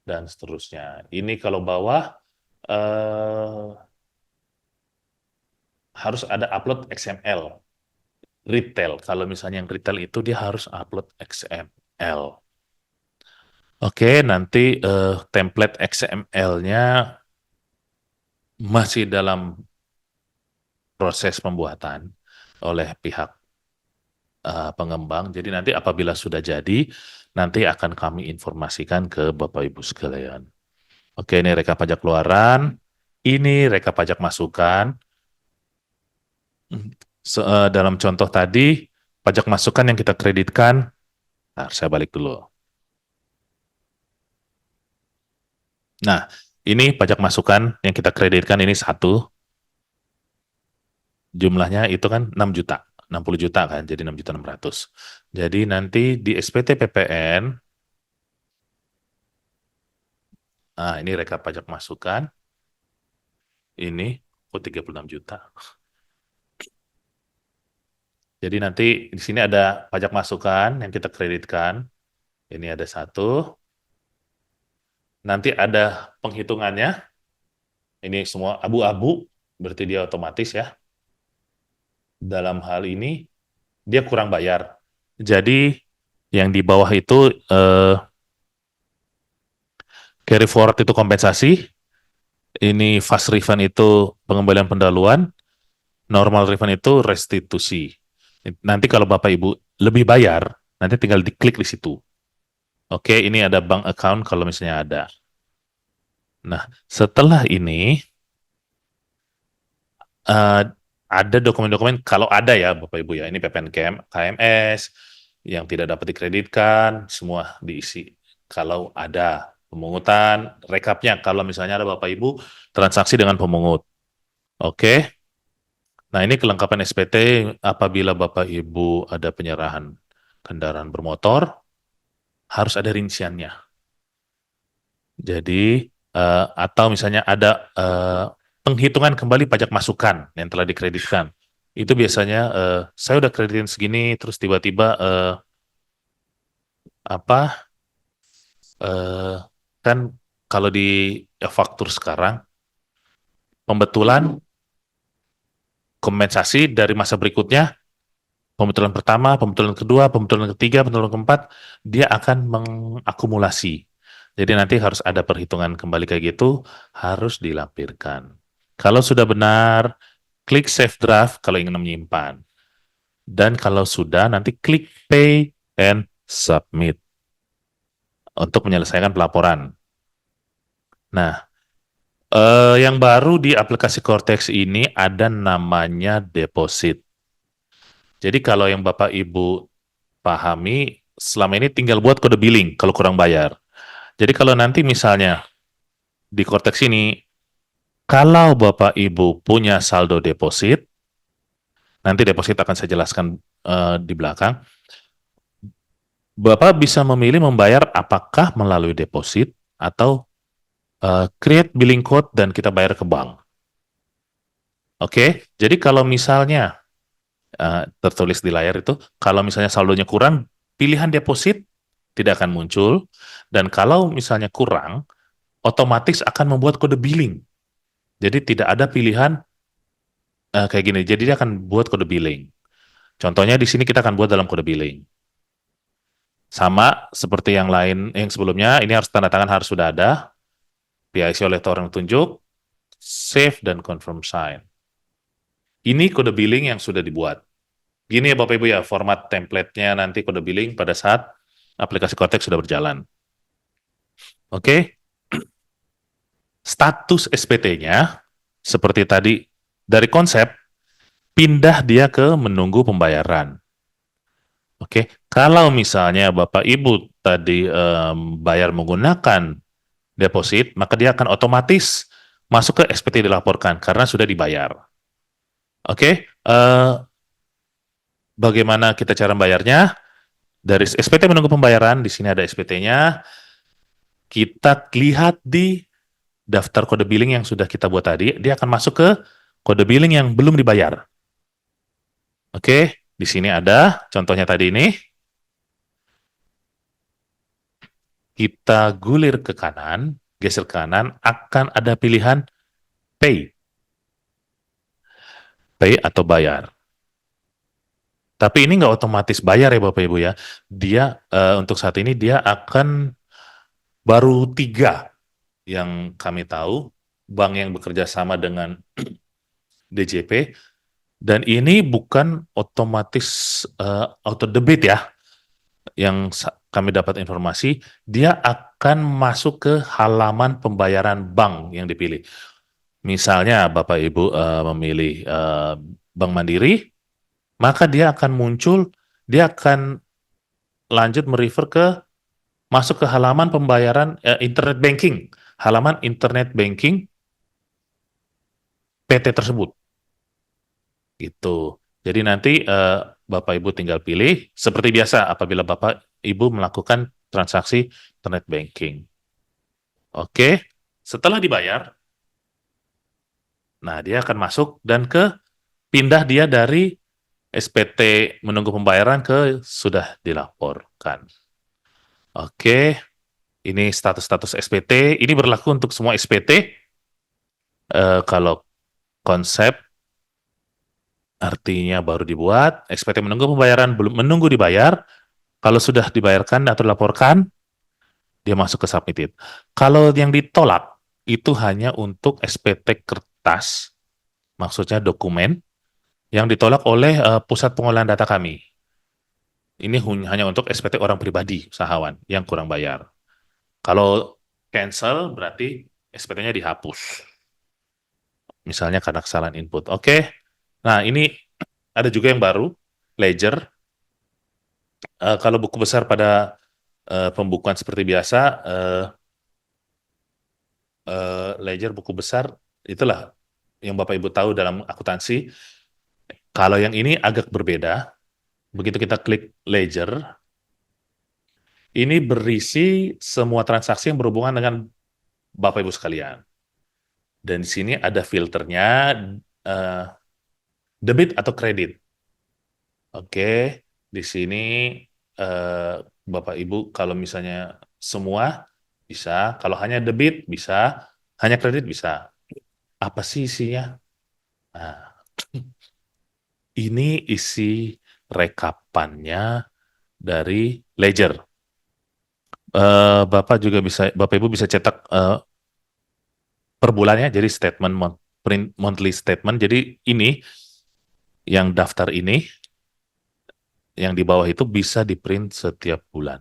dan seterusnya. Ini kalau bawah eh, harus ada upload XML. Retail, kalau misalnya yang retail itu dia harus upload XML. Oke, nanti template XML-nya masih dalam proses pembuatan oleh pihak pengembang. Jadi nanti apabila sudah jadi, nanti akan kami informasikan ke Bapak Ibu sekalian. Oke, ini reka pajak keluaran, ini reka pajak masukan. Dalam contoh tadi, pajak masukan yang kita kreditkan, nah, saya balik dulu. Nah, ini pajak masukan yang kita kreditkan ini satu, jumlahnya itu kan 6 juta, 60 juta kan, jadi 6.600.000. Jadi nanti di SPT PPN, nah ini reka pajak masukan, ini, 36 juta. Jadi nanti di sini ada pajak masukan yang kita kreditkan, ini ada satu, nanti ada penghitungannya, ini semua abu-abu, berarti dia otomatis ya. Dalam hal ini, dia kurang bayar. Jadi yang di bawah itu carry forward itu kompensasi, ini fast refund itu pengembalian pendahuluan, normal refund itu restitusi. Nanti kalau Bapak Ibu lebih bayar, nanti tinggal diklik di situ. Oke, ini ada bank account kalau misalnya ada. Nah, setelah ini ada dokumen-dokumen kalau ada ya Bapak Ibu ya, ini PPN KMS yang tidak dapat dikreditkan, semua diisi. Kalau ada pemungutan, rekapnya kalau misalnya ada Bapak Ibu transaksi dengan pemungut. Oke. Nah, ini kelengkapan SPT apabila Bapak Ibu ada penyerahan kendaraan bermotor, harus ada rinciannya. Jadi, atau misalnya ada penghitungan kembali pajak masukan yang telah dikreditkan. Itu biasanya saya udah kreditin segini, terus tiba-tiba kan kalau di faktur sekarang, pembetulan kompensasi dari masa berikutnya, pembetulan pertama, pembetulan kedua, pembetulan ketiga, pembetulan keempat, dia akan mengakumulasi. Jadi nanti harus ada perhitungan kembali kayak gitu, harus dilampirkan. Kalau sudah benar, klik save draft kalau ingin menyimpan. Dan kalau sudah, nanti klik pay and submit untuk menyelesaikan pelaporan. Nah, yang baru di aplikasi Cortex ini ada namanya deposit. Jadi kalau yang Bapak Ibu pahami, selama ini tinggal buat kode billing kalau kurang bayar. Jadi kalau nanti misalnya di Cortex ini, kalau Bapak Ibu punya saldo deposit, nanti deposit akan saya jelaskan di belakang, Bapak bisa memilih membayar apakah melalui deposit atau create billing code dan kita bayar ke bank. Oke, jadi kalau misalnya tertulis di layar itu, kalau misalnya saldonya kurang, pilihan deposit tidak akan muncul, dan kalau misalnya kurang, otomatis akan membuat kode billing. Jadi tidak ada pilihan kayak gini, jadi dia akan buat kode billing. Contohnya di sini kita akan buat dalam kode billing. Sama seperti yang lain, yang sebelumnya, ini harus tanda tangan harus sudah ada, PIC oleh orang tunjuk, save dan confirm sign. Ini kode billing yang sudah dibuat. Gini ya Bapak Ibu ya, format template-nya nanti kode billing pada saat aplikasi Cortex sudah berjalan. Oke. Status SPT-nya, seperti tadi, dari konsep, pindah dia ke menunggu pembayaran. Oke, kalau misalnya Bapak Ibu tadi bayar menggunakan deposit, maka dia akan otomatis masuk ke SPT dilaporkan karena sudah dibayar. Oke, bagaimana kita cara membayarnya? Dari SPT menunggu pembayaran, di sini ada SPT-nya. Kita lihat di daftar kode billing yang sudah kita buat tadi, dia akan masuk ke kode billing yang belum dibayar. Oke, di sini ada contohnya tadi ini. Kita gulir ke kanan, geser ke kanan, akan ada pilihan pay. Pay atau bayar. Tapi ini nggak otomatis bayar ya Bapak Ibu ya. Dia untuk saat ini dia akan baru 3 yang kami tahu bank yang bekerja sama dengan DJP, dan ini bukan otomatis auto debit ya. Yang kami dapat informasi, dia akan masuk ke halaman pembayaran bank yang dipilih. Misalnya Bapak Ibu memilih Bank Mandiri, maka dia akan muncul, dia akan lanjut merefer ke masuk ke halaman pembayaran internet banking, halaman internet banking PT tersebut. Gitu. Jadi nanti Bapak Ibu tinggal pilih seperti biasa apabila Bapak Ibu melakukan transaksi internet banking. Oke, setelah dibayar, nah dia akan masuk dan pindah dia dari SPT menunggu pembayaran ke sudah dilaporkan. Oke, ini status-status SPT. Ini berlaku untuk semua SPT. Kalau konsep artinya baru dibuat, SPT menunggu pembayaran, belum menunggu dibayar. Kalau sudah dibayarkan atau dilaporkan, dia masuk ke submitted. Kalau yang ditolak, itu hanya untuk SPT kertas, maksudnya dokumen, yang ditolak oleh pusat pengolahan data kami. Ini hanya untuk SPT orang pribadi, usahawan, yang kurang bayar. Kalau cancel, berarti SPT-nya dihapus. Misalnya karena kesalahan input. Oke. Nah, ini ada juga yang baru, ledger. Kalau buku besar pada pembukuan seperti biasa, ledger buku besar, itulah yang Bapak Ibu tahu dalam akuntansi. Kalau yang ini agak berbeda. Begitu kita klik ledger, ini berisi semua transaksi yang berhubungan dengan Bapak Ibu sekalian. Dan di sini ada filternya debit atau kredit. Oke, di sini Bapak Ibu kalau misalnya semua bisa, kalau hanya debit bisa, hanya kredit bisa. Apa sih isinya? Nah, ini isi rekapannya dari ledger. Bapak Ibu bisa cetak per bulannya, jadi statement print monthly statement. Jadi ini yang daftar ini, yang di bawah itu bisa di print setiap bulan.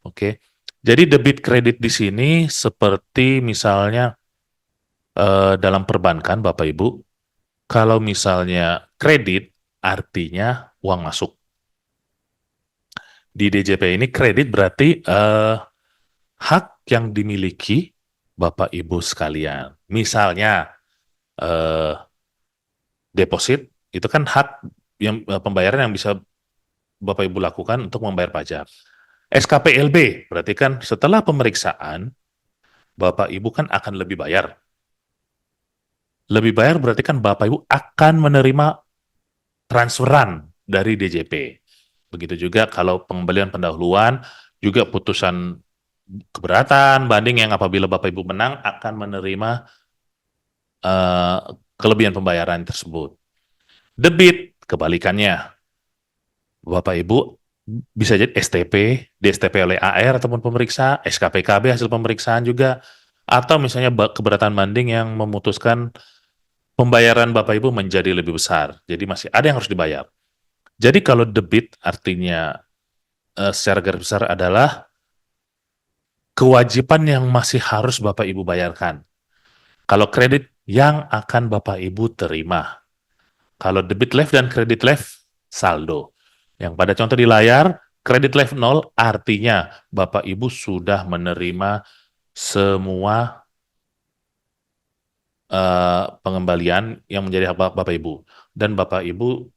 Oke, jadi debit kredit di sini seperti misalnya dalam perbankan, Bapak Ibu, kalau misalnya kredit artinya uang masuk. Di DJP ini kredit berarti hak yang dimiliki Bapak Ibu sekalian. Misalnya deposit itu kan hak yang pembayaran yang bisa Bapak Ibu lakukan untuk membayar pajak. SKPLB berarti kan setelah pemeriksaan Bapak Ibu kan akan lebih bayar. Lebih bayar berarti kan Bapak Ibu akan menerima transferan dari DJP. Begitu juga kalau pengembalian pendahuluan, juga putusan keberatan, banding yang apabila Bapak Ibu menang akan menerima kelebihan pembayaran tersebut. Debit, kebalikannya. Bapak Ibu bisa jadi STP, di STP oleh AR ataupun pemeriksa, SKPKB hasil pemeriksaan juga, atau misalnya keberatan banding yang memutuskan pembayaran Bapak Ibu menjadi lebih besar. Jadi masih ada yang harus dibayar. Jadi kalau debit artinya secara garis besar adalah kewajiban yang masih harus Bapak Ibu bayarkan. Kalau kredit yang akan Bapak Ibu terima. Kalau debit left dan kredit left, saldo. Yang pada contoh di layar, kredit left 0 artinya Bapak Ibu sudah menerima semua pengembalian yang menjadi hak Bapak Ibu. Dan Bapak Ibu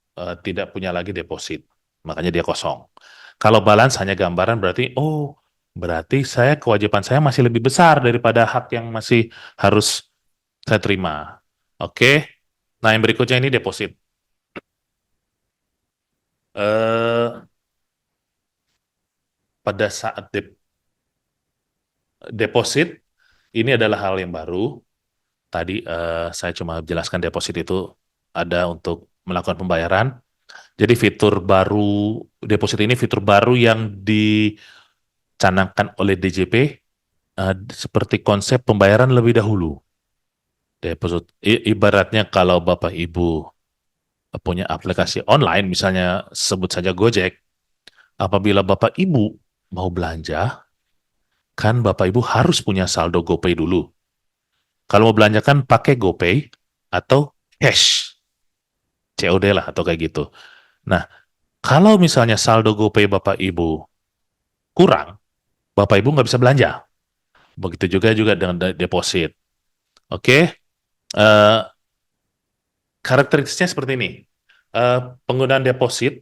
tidak punya lagi deposit. Makanya dia kosong. Kalau balance hanya gambaran berarti, oh Berarti kewajiban saya masih lebih besar daripada hak yang masih harus saya terima. Oke. Nah, yang berikutnya ini deposit. Eh, pada saat deposit, ini adalah hal yang baru. Tadi saya cuma jelaskan deposit itu ada untuk melakukan pembayaran. Jadi fitur baru, deposit ini fitur baru yang dicanangkan oleh DJP, seperti konsep pembayaran lebih dahulu. Deposit, ibaratnya kalau Bapak Ibu punya aplikasi online, misalnya sebut saja Gojek, apabila Bapak Ibu mau belanja, kan Bapak Ibu harus punya saldo GoPay dulu. Kalau mau belanja kan pakai GoPay atau cash, COD lah atau kayak gitu. Nah, kalau misalnya saldo GoPay Bapak Ibu kurang, Bapak Ibu nggak bisa belanja. Begitu juga dengan deposit. Oke, eh, karakteristiknya seperti ini. Penggunaan deposit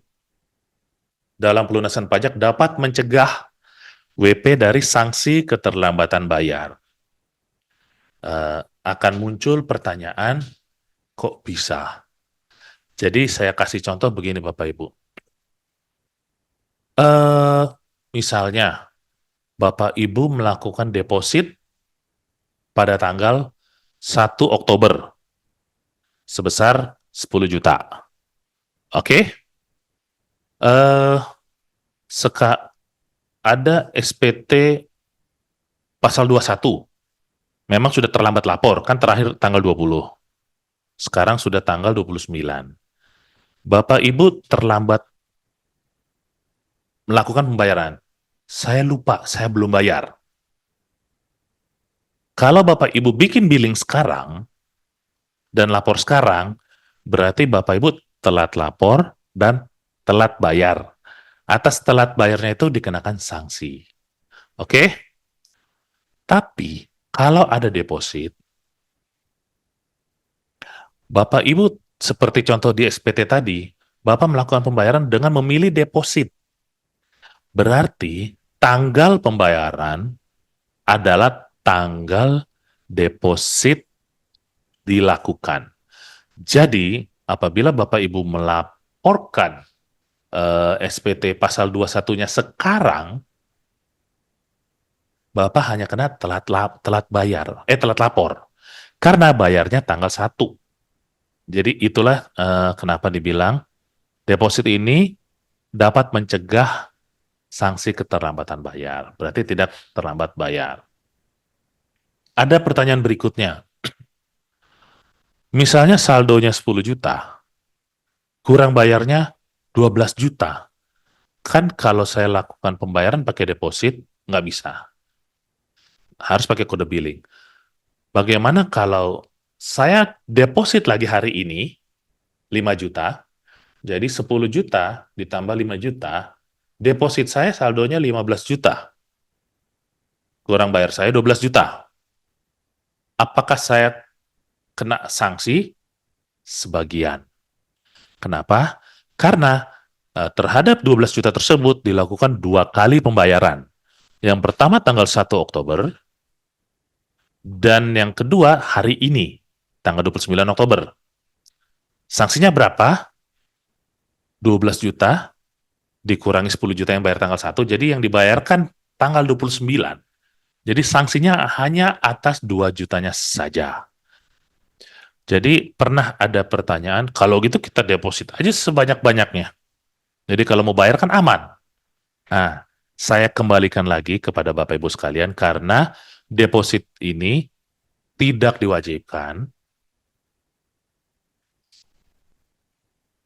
dalam pelunasan pajak dapat mencegah WP dari sanksi keterlambatan bayar. Akan muncul pertanyaan, kok bisa? Jadi saya kasih contoh begini Bapak Ibu. Eh, misalnya Bapak Ibu melakukan deposit pada tanggal 1 Oktober sebesar 10 juta. Oke? Eh, seka ada SPT pasal 21. Memang sudah terlambat lapor, kan terakhir tanggal 20. Sekarang sudah tanggal 29. Bapak Ibu terlambat melakukan pembayaran. Saya lupa, saya belum bayar. Kalau Bapak Ibu bikin billing sekarang dan lapor sekarang, berarti Bapak Ibu telat lapor dan telat bayar. Atas telat bayarnya itu dikenakan sanksi. Oke? Tapi kalau ada deposit, Bapak Ibu seperti contoh di SPT tadi, Bapak melakukan pembayaran dengan memilih deposit. Berarti tanggal pembayaran adalah tanggal deposit dilakukan. Jadi, apabila Bapak Ibu melaporkan SPT pasal 21-nya sekarang, Bapak hanya kena telat bayar, telat lapor. Karena bayarnya tanggal 1. Jadi itulah kenapa dibilang deposit ini dapat mencegah sanksi keterlambatan bayar. Berarti tidak terlambat bayar. Ada pertanyaan berikutnya. Misalnya saldonya 10 juta, kurang bayarnya 12 juta. Kan kalau saya lakukan pembayaran pakai deposit, nggak bisa. Harus pakai kode billing. Bagaimana kalau saya deposit lagi hari ini 5 juta, jadi 10 juta ditambah 5 juta, deposit saya saldonya 15 juta. Kurang bayar saya 12 juta. Apakah saya kena sanksi? Sebagian. Kenapa? Karena terhadap 12 juta tersebut dilakukan 2 kali pembayaran. Yang pertama tanggal 1 Oktober, dan yang kedua hari ini, tanggal 29 Oktober. Sanksinya berapa? 12 juta dikurangi 10 juta yang bayar tanggal 1, jadi yang dibayarkan tanggal 29. Jadi sanksinya hanya atas 2 jutanya saja. Jadi pernah ada pertanyaan, kalau gitu kita deposit aja sebanyak-banyaknya. Jadi kalau mau bayar kan aman. Nah, saya kembalikan lagi kepada Bapak Ibu sekalian karena deposit ini tidak diwajibkan,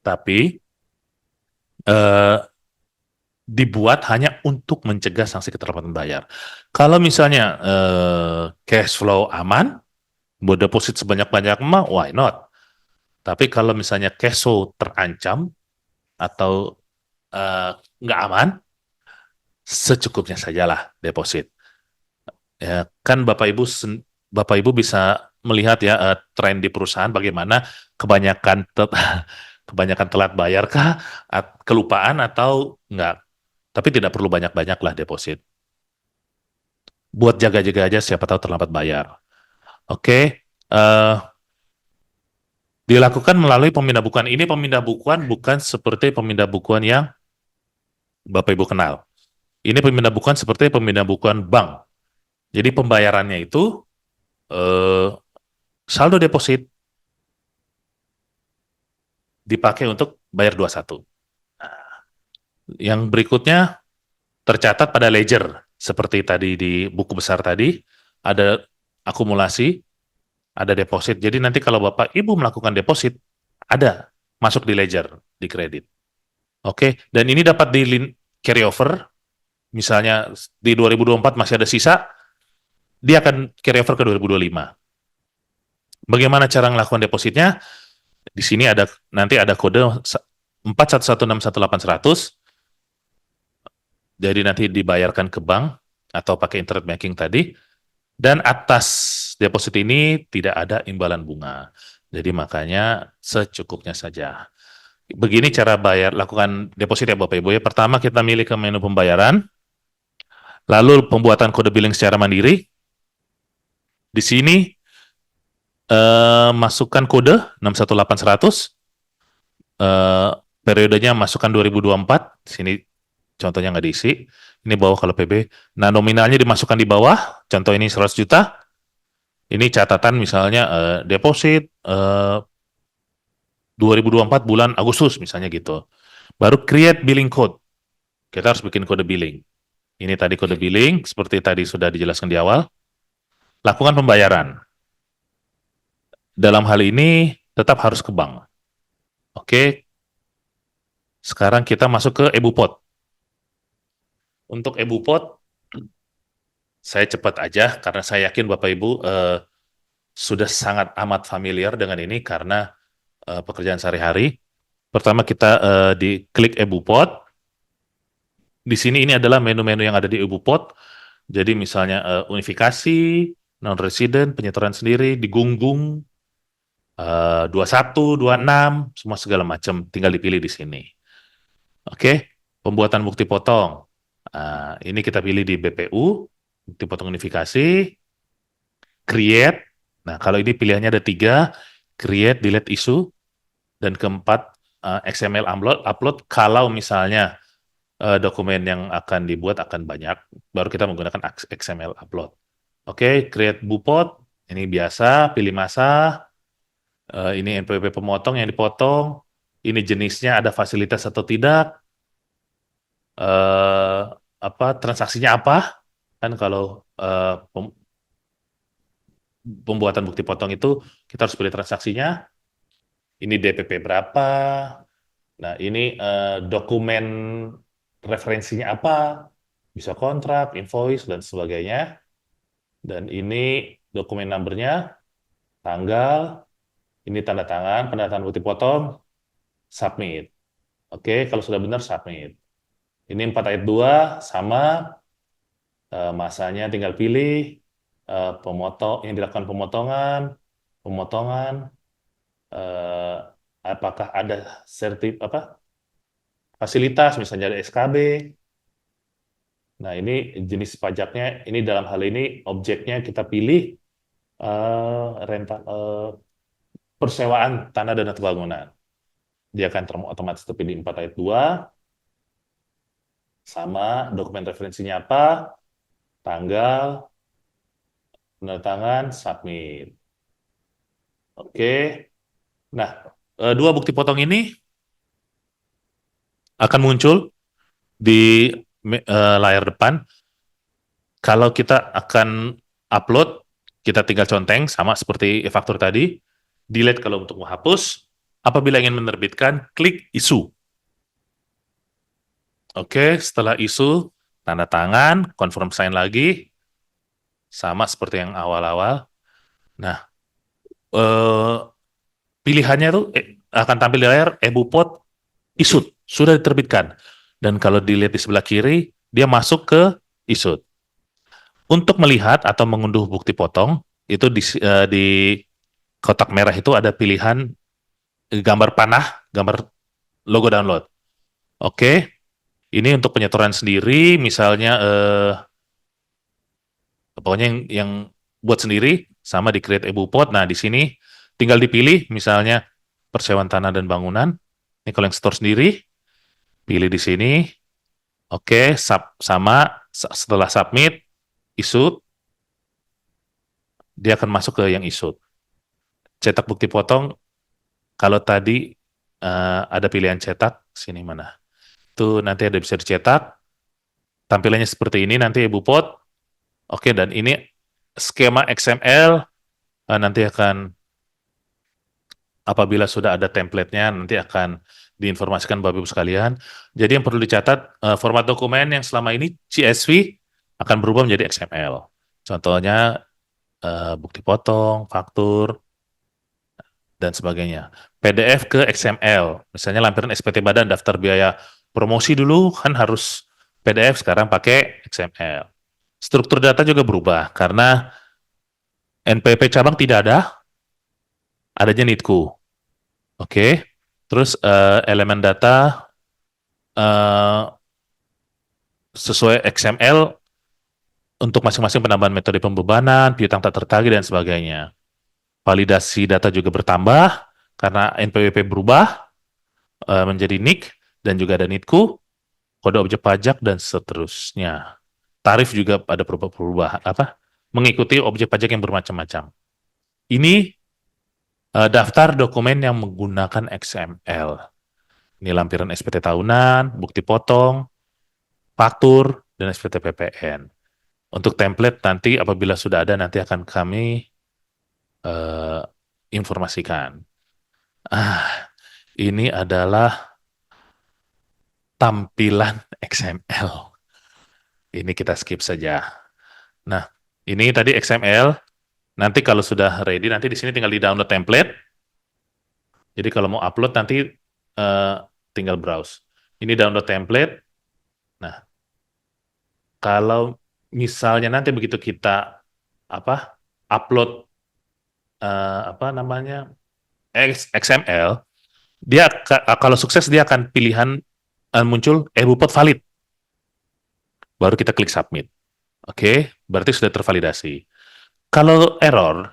tapi eh, dibuat hanya untuk mencegah sanksi keterlambatan bayar. Kalau misalnya cash flow aman, mau deposit sebanyak-banyak mah, why not? Tapi kalau misalnya cash flow terancam atau eh, nggak aman, secukupnya sajalah deposit. Ya, kan Bapak Ibu bisa melihat ya tren di perusahaan bagaimana kebanyakan kebanyakan telat bayar kah, kelupaan atau enggak. Tapi tidak perlu banyak-banyak lah deposit. buat jaga-jaga aja, siapa tahu terlambat bayar. Oke, eh, dilakukan melalui pemindah bukuan. Ini pemindah bukuan bukan seperti pemindah bukuan yang Bapak Ibu kenal. Ini pemindah bukuan seperti pemindah bukuan bank. Jadi pembayarannya itu eh, saldo deposit dipakai untuk bayar 21. Yang berikutnya tercatat pada ledger. Seperti tadi di buku besar tadi, ada akumulasi, ada deposit. Jadi nanti kalau Bapak Ibu melakukan deposit, ada masuk di ledger, di kredit. Oke, dan ini dapat di carry over. Misalnya di 2024 masih ada sisa, dia akan carry over ke 2025. Bagaimana cara melakukan depositnya? Di sini ada nanti ada kode 411618100. Jadi nanti dibayarkan ke bank atau pakai internet banking tadi. Dan atas deposit ini tidak ada imbalan bunga. Jadi makanya secukupnya saja. Begini cara bayar, lakukan deposit ya Bapak Ibu ya. Pertama kita milih ke menu pembayaran, lalu pembuatan kode billing secara mandiri. Di sini masukkan kode 618100, periodenya masukkan 2024, sini contohnya nggak diisi, ini bawah kalau PB. Nah nominalnya dimasukkan di bawah, contoh ini 100 juta, ini catatan misalnya deposit 2024 bulan Agustus misalnya gitu. Baru create billing code, kita harus bikin kode billing. Ini tadi kode billing, seperti tadi sudah dijelaskan di awal. Lakukan pembayaran. Dalam hal ini tetap harus ke bank. Oke, sekarang kita masuk ke EBUPOT. Untuk EBUPOT, saya cepat aja karena saya yakin Bapak Ibu sudah sangat amat familiar dengan ini karena pekerjaan sehari-hari. Pertama kita di klik EBUPOT. Di sini ini adalah menu-menu yang ada di EBUPOT. Jadi misalnya unifikasi, non-resident, penyetoran sendiri, digunggung, 21, 26, semua segala macam tinggal dipilih di sini. Oke, pembuatan bukti potong. Ini kita pilih di BPU, bukti potong unifikasi, create. Nah, kalau ini pilihannya ada 3, create, delete issue, dan keempat XML upload. Kalau misalnya dokumen yang akan dibuat akan banyak, baru kita menggunakan XML upload. Oke, create bupot, ini biasa, pilih masa, ini NPWP pemotong yang dipotong, ini jenisnya ada fasilitas atau tidak, transaksinya apa, kan kalau pembuatan bukti potong itu kita harus pilih transaksinya, ini DPP berapa, nah ini dokumen referensinya apa, bisa kontrak, invoice, dan sebagainya, dan ini dokumen numbernya, tanggal, ini tanda tangan, pendataan bukti potong, submit. Oke, kalau sudah benar submit. Ini 4 ayat 2 sama, masanya tinggal pilih, pemotong yang dilakukan pemotongan, eh, apakah ada fasilitas, misalnya ada SKB. Nah, ini jenis pajaknya, ini dalam hal ini objeknya kita pilih rental persewaan tanah dan atau bangunan. Dia akan otomatis terpilih 4 ayat 2, sama dokumen referensinya apa, tanggal, tanda tangan, submit. Oke. Nah, 2 bukti potong ini akan muncul di layar depan. Kalau kita akan upload, kita tinggal conteng, sama seperti e-faktur tadi. Delete kalau untuk menghapus. Apabila ingin menerbitkan, klik isu. Oke, setelah isu, tanda tangan, confirm sign lagi. Sama seperti yang awal-awal. Nah, pilihannya tuh akan tampil di layar EBUPOT issued, sudah diterbitkan. Dan kalau dilihat di sebelah kiri, dia masuk ke issued. Untuk melihat atau mengunduh bukti potong, itu di kotak merah itu ada pilihan gambar panah, gambar logo download. Oke, ini untuk penyetoran sendiri, misalnya Pokoknya yang buat sendiri sama di create e-bupot. Nah, di sini tinggal dipilih misalnya persewaan tanah dan bangunan. Ini kalau yang store sendiri, pilih di sini. Oke, setelah submit, issued, dia akan masuk ke yang issued. Cetak bukti potong, kalau tadi ada pilihan cetak, sini mana? Itu nanti ada bisa dicetak, tampilannya seperti ini nanti e-bupot. Oke, dan ini skema XML nanti akan apabila sudah ada template-nya nanti akan diinformasikan Bapak Ibu sekalian. Jadi yang perlu dicatat format dokumen yang selama ini CSV akan berubah menjadi XML. Contohnya bukti potong, faktur, dan sebagainya. PDF ke XML, misalnya lampiran SPT Badan daftar biaya promosi dulu kan harus PDF, sekarang pakai XML. Struktur data juga berubah karena NPWP cabang tidak ada, adanya NITKU. Oke, terus elemen data eh, sesuai XML untuk masing-masing penambahan metode pembebanan, piutang tak tertagih, dan sebagainya. Validasi data juga bertambah karena NPWP berubah menjadi NIK dan juga ada NITKU, kode objek pajak, dan seterusnya. Tarif juga ada perubahan mengikuti objek pajak yang bermacam-macam. Ini daftar dokumen yang menggunakan XML. Ini lampiran SPT tahunan, bukti potong, faktur, dan SPT PPN. Untuk template nanti apabila sudah ada nanti akan kami informasikan. Ini adalah tampilan XML. Ini kita skip saja. Nah, ini tadi XML. Nanti kalau sudah ready, nanti di sini tinggal di download template. Jadi kalau mau upload nanti tinggal browse. Ini download template. Nah, kalau misalnya nanti begitu kita upload XML, dia kalau sukses dia akan pilihan muncul e-bupot valid. Baru kita klik submit. Oke, berarti sudah tervalidasi. Kalau error,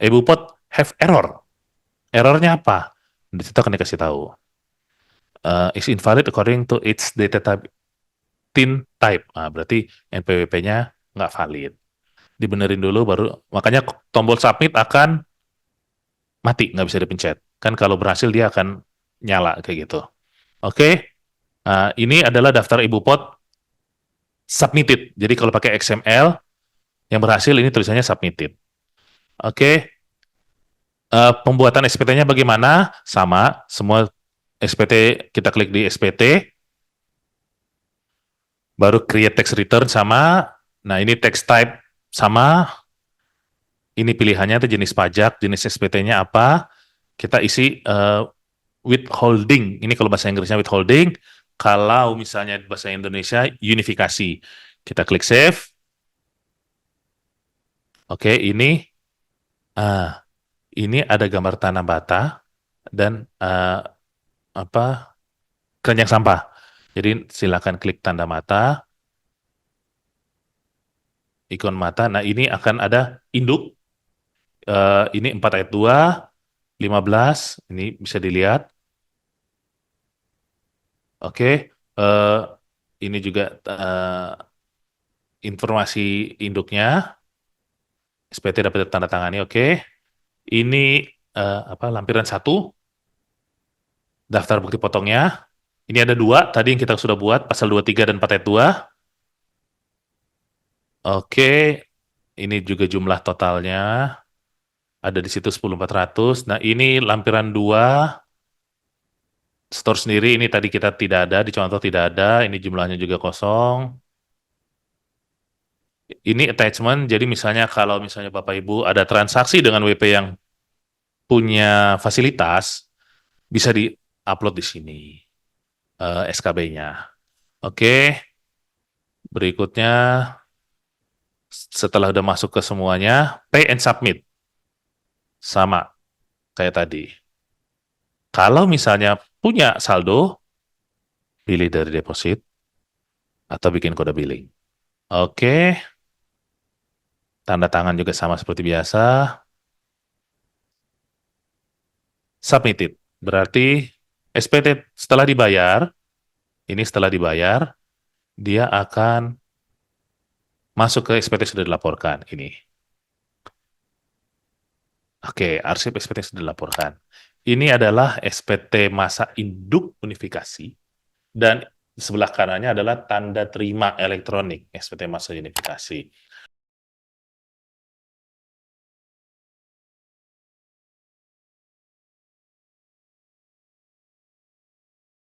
e-bupot have error. Errornya apa? Di situ akan dikasih tahu. Is invalid according to its data type. Nah, berarti NPWP-nya nggak valid. Dibenerin dulu baru, makanya tombol submit akan mati, nggak bisa dipencet. Kan kalau berhasil dia akan nyala kayak gitu. Oke, ini adalah daftar e-bupot submitted. Jadi kalau pakai XML, yang berhasil ini tulisannya submitted. Oke, pembuatan SPT-nya bagaimana? Sama, semua SPT kita klik di SPT, baru create tax return sama. Nah ini tax type sama. Ini pilihannya itu jenis pajak, jenis SPT-nya apa. Kita isi withholding. Ini kalau bahasa Inggrisnya withholding. Kalau misalnya bahasa Indonesia unifikasi. Kita klik save. Oke, ini ada gambar tanah bata dan keranjang sampah. Jadi silakan klik tanda mata, ikon mata. Nah ini akan ada induk. Ini 4 ayat 2, 15. Ini bisa dilihat. Oke, ini juga informasi induknya. SPT dapat tanda tangani. Oke, ini lampiran 1, daftar bukti potongnya. Ini ada 2, tadi yang kita sudah buat, pasal 23 dan 4 ayat 2. Oke, ini juga jumlah totalnya. Ada di situ 10.400. Nah, ini lampiran 2, store sendiri, ini tadi kita tidak ada, dicontoh tidak ada, ini jumlahnya juga kosong. Ini attachment, jadi misalnya kalau misalnya Bapak Ibu ada transaksi dengan WP yang punya fasilitas, bisa di-upload di sini SKB-nya. Oke, berikutnya setelah udah masuk ke semuanya, pay and submit. Sama kayak tadi. Kalau misalnya punya saldo, pilih dari deposit atau bikin kode billing. Oke. Tanda tangan juga sama seperti biasa. Submitted. Berarti SPT setelah dibayar, ini setelah dibayar, dia akan masuk ke SPT sudah dilaporkan. Ini. Oke, arsip SPT sudah dilaporkan. Ini adalah SPT masa induk unifikasi dan di sebelah kanannya adalah tanda terima elektronik SPT masa unifikasi.